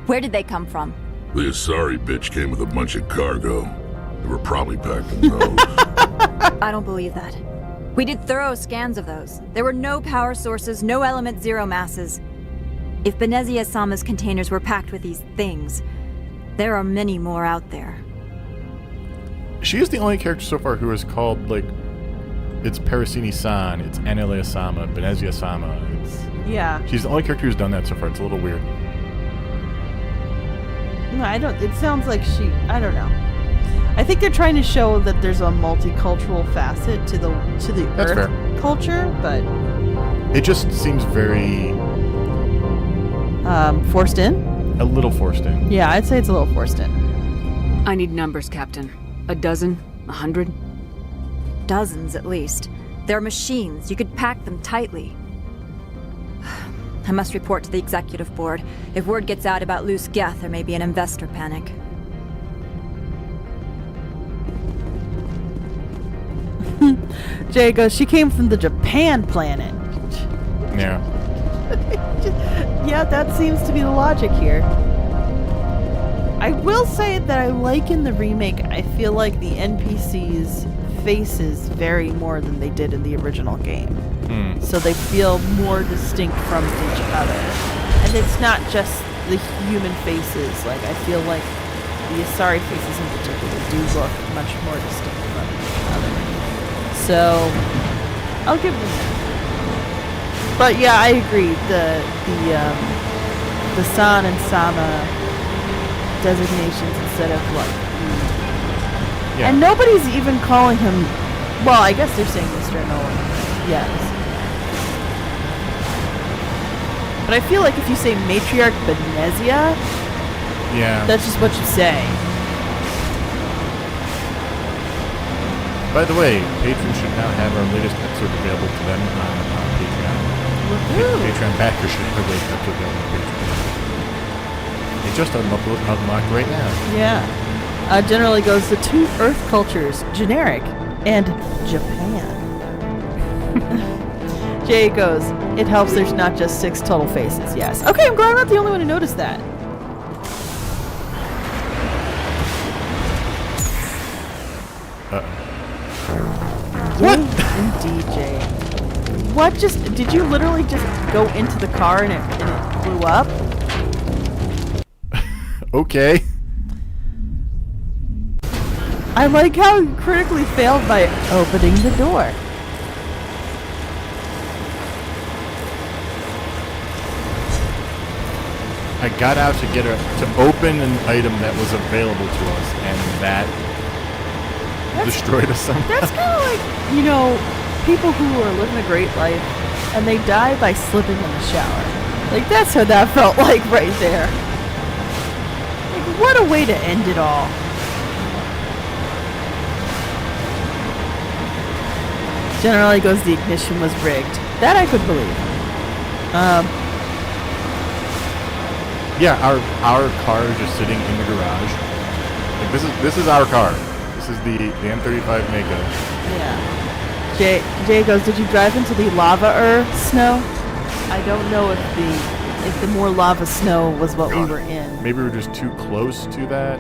Where did they come from? The Asari bitch came with a bunch of cargo. They were probably packed in those. I don't believe that. We did thorough scans of those. There were no power sources, no element zero masses. If Benezia Sama's containers were packed with these things, there are many more out there. She is the only character so far who is called, like, it's Parasini-san, it's Analaeus-sama, Benezia-sama. Yeah. She's the only character who's done that so far. It's a little weird. No, I don't. It sounds like she. I don't know. I think they're trying to show that there's a multicultural facet to the That's Earth fair. culture, but It just seems very... forced in. A little forced in. Yeah, I'd say it's a little forced in. I need numbers, Captain. A dozen? 100? Dozens, at least. They're machines. You could pack them tightly. I must report to the executive board. If word gets out about loose Geth, there may be an investor panic. Jay goes, she came from the Japan planet. Yeah. Yeah, that seems to be the logic here. I will say that I like in the remake, I feel like the NPCs' faces vary more than they did in the original game. So they feel more distinct from each other. And it's not just the human faces. Like, I feel like the Asari faces in particular do look much more distinct from each other. So, I'll give them that. But yeah, I agree. The San and Sama designations instead of like... Yeah. And nobody's even calling him... Well, I guess they're saying Mr. Nolan. Yes. But I feel like if you say Matriarch Benezia, Yeah. that's just what you say. By the way, patrons should now have our latest episode available to them on Patreon. Patreon backers should have our latest episode available on Patreon. They just unlocked right now. Yeah. Generally goes the two Earth cultures, generic and Japan. Jay goes, it helps there's not just 6 total faces. Yes. Okay, I'm glad I'm not the only one who noticed that. What? DJ. What just... Did you literally just go into the car and it blew up? Okay. I like how you critically failed by opening the door. I got out to open an item that was available to us, and that destroyed us somehow. That's kind of like, you know, people who are living a great life and they die by slipping in the shower. Like, that's how that felt like right there. Like, what a way to end it all. Generally goes, the ignition was rigged. That I could believe. Yeah, our car is just sitting in the garage. Like, this is our car. This is the M35 Mako. Yeah. Jay goes, did you drive into the lava snow? I don't know if the more lava snow was what we were in. Maybe we were just too close to that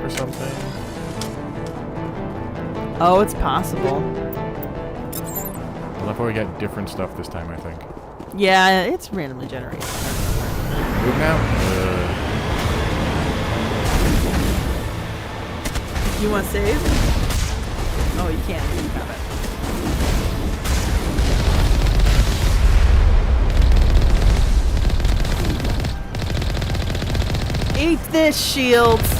or something. Oh, it's possible. Well, that's why we got different stuff this time, I think. Yeah, it's randomly generated. Move now? You want to save? Oh, you can't. You got it. Eat this, shields!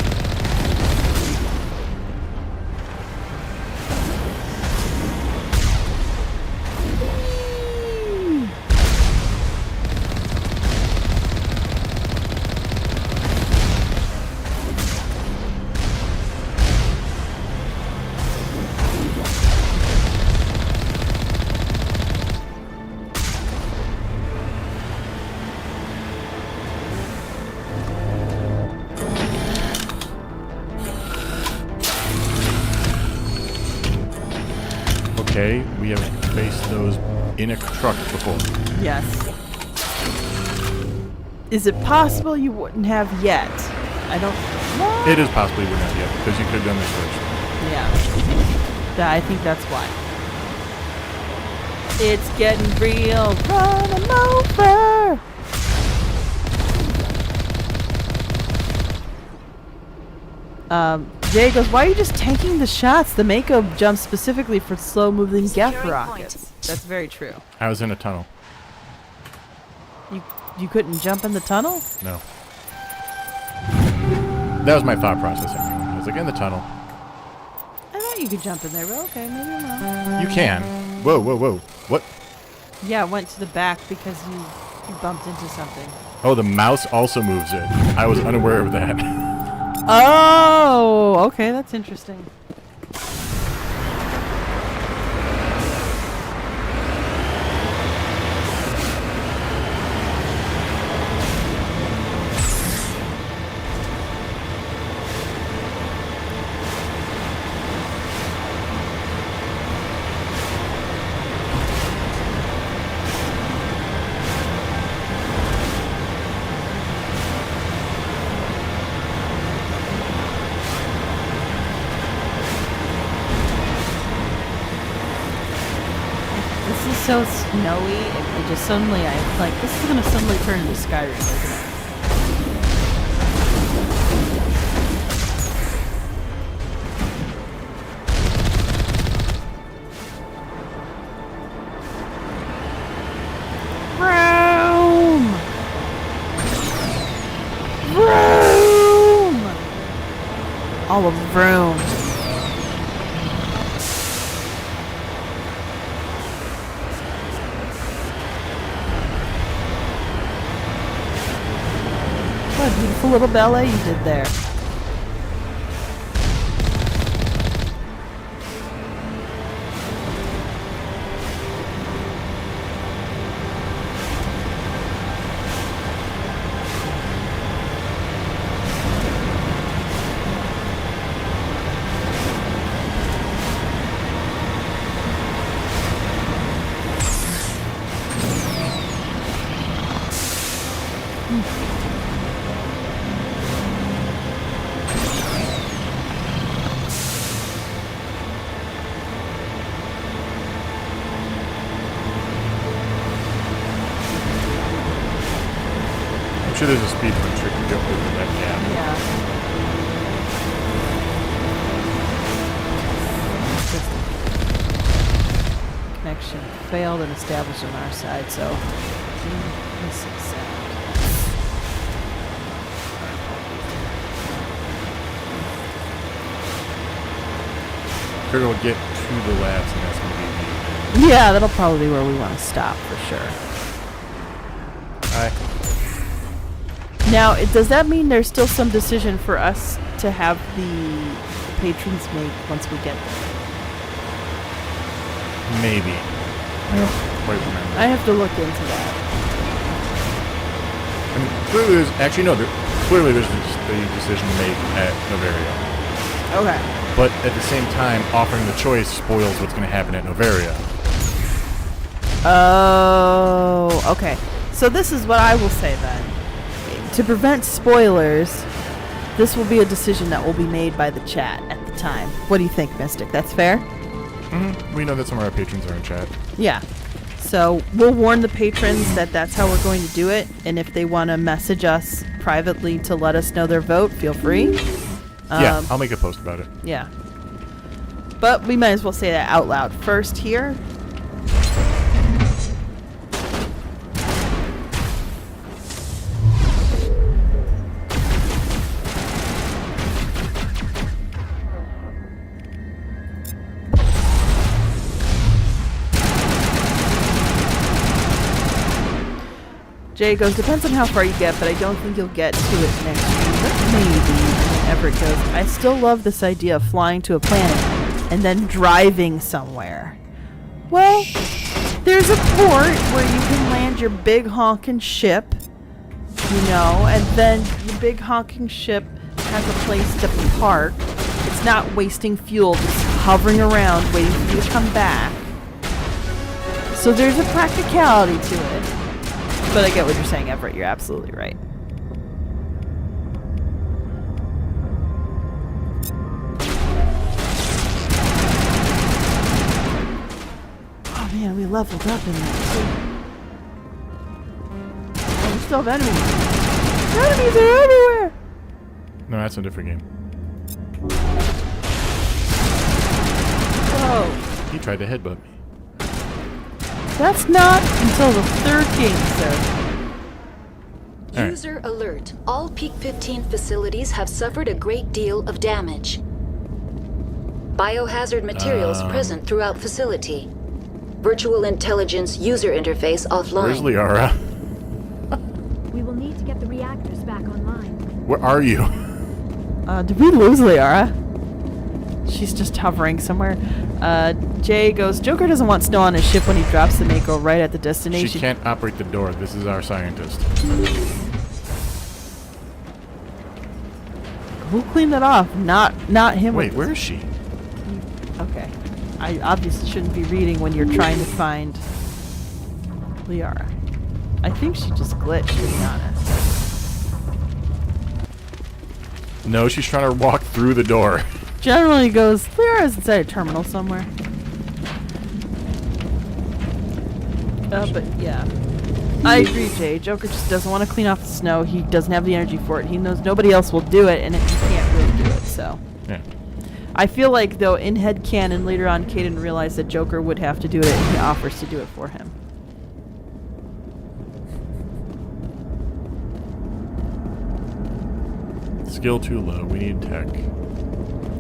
Okay, we have faced those in a truck before. Yes. Is it possible you wouldn't have yet? I don't... What? It is possible you wouldn't have yet, because you could have done this first. Yeah. I think that's why. It's getting real. Run 'em over! Jay goes, why are you just tanking the shots? The Mako jumps specifically for slow-moving Geth rockets. That's very true. I was in a tunnel. You couldn't jump in the tunnel? No. That was my thought process anyway. I was like, in the tunnel. I thought you could jump in there, but okay, maybe I'm wrong. You can. Whoa, whoa, whoa. What? Yeah, it went to the back because you bumped into something. Oh, the mouse also moves it. I was unaware of that. Oh, okay, that's interesting. So snowy, it just suddenly, I'm like, this is gonna suddenly turn into Skyrim, isn't it? Vroom! Vroom! All of vroom. What a beautiful little ballet you did there. I'm sure there's a speedrun trick to jump over that gap. Yeah. Connection failed and established on our side, so missing sound. figure we'll get to the labs, and that's going to be Yeah, that'll probably be where we want to stop for sure. Alright. Now, does that mean there's still some decision for us to have the patrons make once we get there? Maybe. I don't quite remember. I have to look into that. I mean, clearly there's... Actually, no. Clearly there's the decision to make at Novaria. Okay. But at the same time, offering the choice spoils what's going to happen at Novaria. Oh, okay. So this is what I will say then. To prevent spoilers, this will be a decision that will be made by the chat at the time. What do you think, Mystic? That's fair? Mm-hmm. We know that some of our patrons are in chat. Yeah. So we'll warn the patrons that that's how we're going to do it. And if they want to message us privately to let us know their vote, feel free. Yeah, I'll make a post about it. Yeah. But we might as well say that out loud first here. Jay goes, depends on how far you get, but I don't think you'll get to it next year. But maybe, whenever it goes. I still love this idea of flying to a planet and then driving somewhere. Well, there's a port where you can land your big honking ship, you know, and then your big honking ship has a place to park. It's not wasting fuel, just hovering around waiting for you to come back. So there's a practicality to it. But I get what you're saying, Everett. You're absolutely right. Oh man, we leveled up in that too. Oh, we still have enemies. Enemies are everywhere! No, that's a different game. Whoa. He tried to headbutt me. That's not until the third game, sir. User alert. All Peak 15 facilities have suffered a great deal of damage. Biohazard materials present throughout facility. Virtual intelligence user interface offline. Where's Liara? We will need to get the reactors back online. Where are you? Did we lose Liara? She's just hovering somewhere. Jay goes, Joker doesn't want snow on his ship when he drops the Mako right at the destination. She can't operate the door. This is our scientist. Who cleaned that off? Not him. Wait, where is she? Okay. I obviously shouldn't be reading when you're trying to find Liara. I think she just glitched, to be honest. No, she's trying to walk through the door. Generally goes, Liara's inside a terminal somewhere. But yeah. I agree, Jay. Joker just doesn't want to clean off the snow. He doesn't have the energy for it. He knows nobody else will do it, and he can't really do it, so. Yeah. I feel like, though, in headcanon, later on, Caden realized that Joker would have to do it, and he offers to do it for him. Skill too low. We need tech.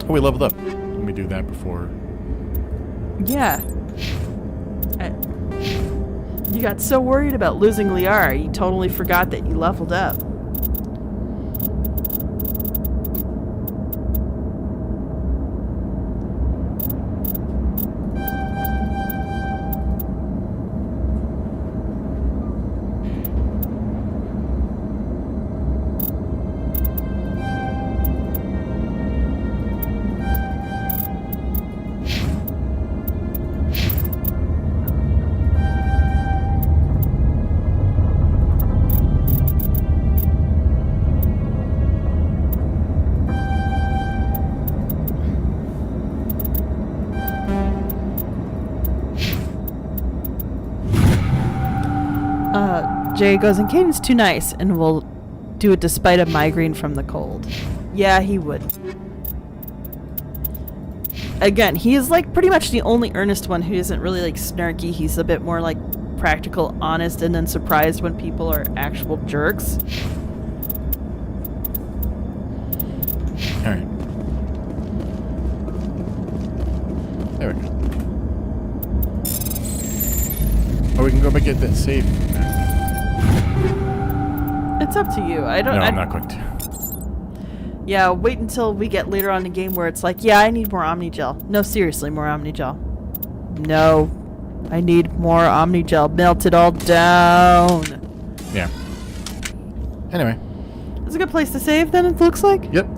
Oh, we leveled up. Let me do that before. Yeah. You got so worried about losing Liara, you totally forgot that you leveled up. Jay goes, and Caden's too nice, and will do it despite a migraine from the cold. Yeah, he would. Again, he is like pretty much the only earnest one who isn't really like snarky. He's a bit more like practical, honest, and then surprised when people are actual jerks. Alright. There we go. Or we can go back and get that save. It's up to you. I don't. No, I'm not going to. Yeah, wait until we get later on in the game where it's like, yeah, I need more Omnigel. No, seriously, more Omnigel. No, I need more Omnigel. Melt it all down. Yeah. Anyway. It's a good place to save, then, it looks like? Yep.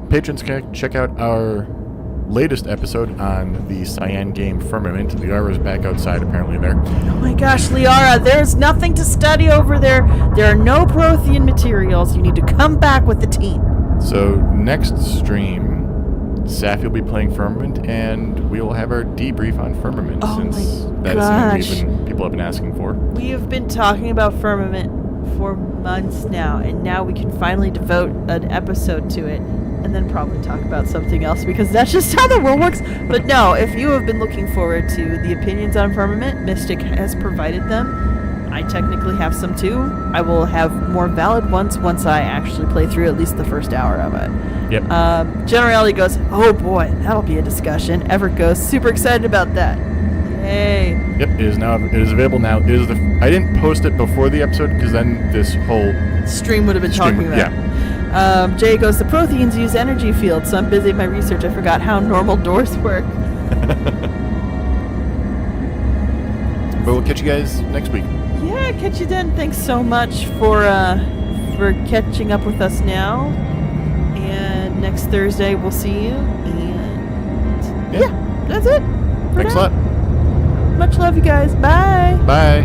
Patrons can check out our latest episode on the Cyan game Firmament. Liara's back outside, apparently, there. Oh my gosh, Liara, there's nothing to study over there. There are no Prothean materials. You need to come back with the team. So, next stream, Sapphy will be playing Firmament, and we will have our debrief on Firmament, since that is something people have been asking for. We have been talking about Firmament for months now, and now we can finally devote an episode to it, and then probably talk about something else, because that's just how the world works. But no, if you have been looking forward to the opinions on Firmament, Mystic has provided them. I technically have some too. I will have more valid ones once I actually play through at least the first hour of it. Yep. Generality goes, oh boy, that'll be a discussion. Everett goes, super excited about that. Yay. Yep, it is available now. It is I didn't post it before the episode because then this whole stream would have been talking about it. Yeah. Jay goes, the Protheans use energy fields, so I'm busy with my research. I forgot how normal doors work. But we'll catch you guys next week. Yeah, catch you then. Thanks so much for catching up with us now. And next Thursday we'll see you. And yeah that's it. Thanks a lot. Much love, you guys. Bye. Bye.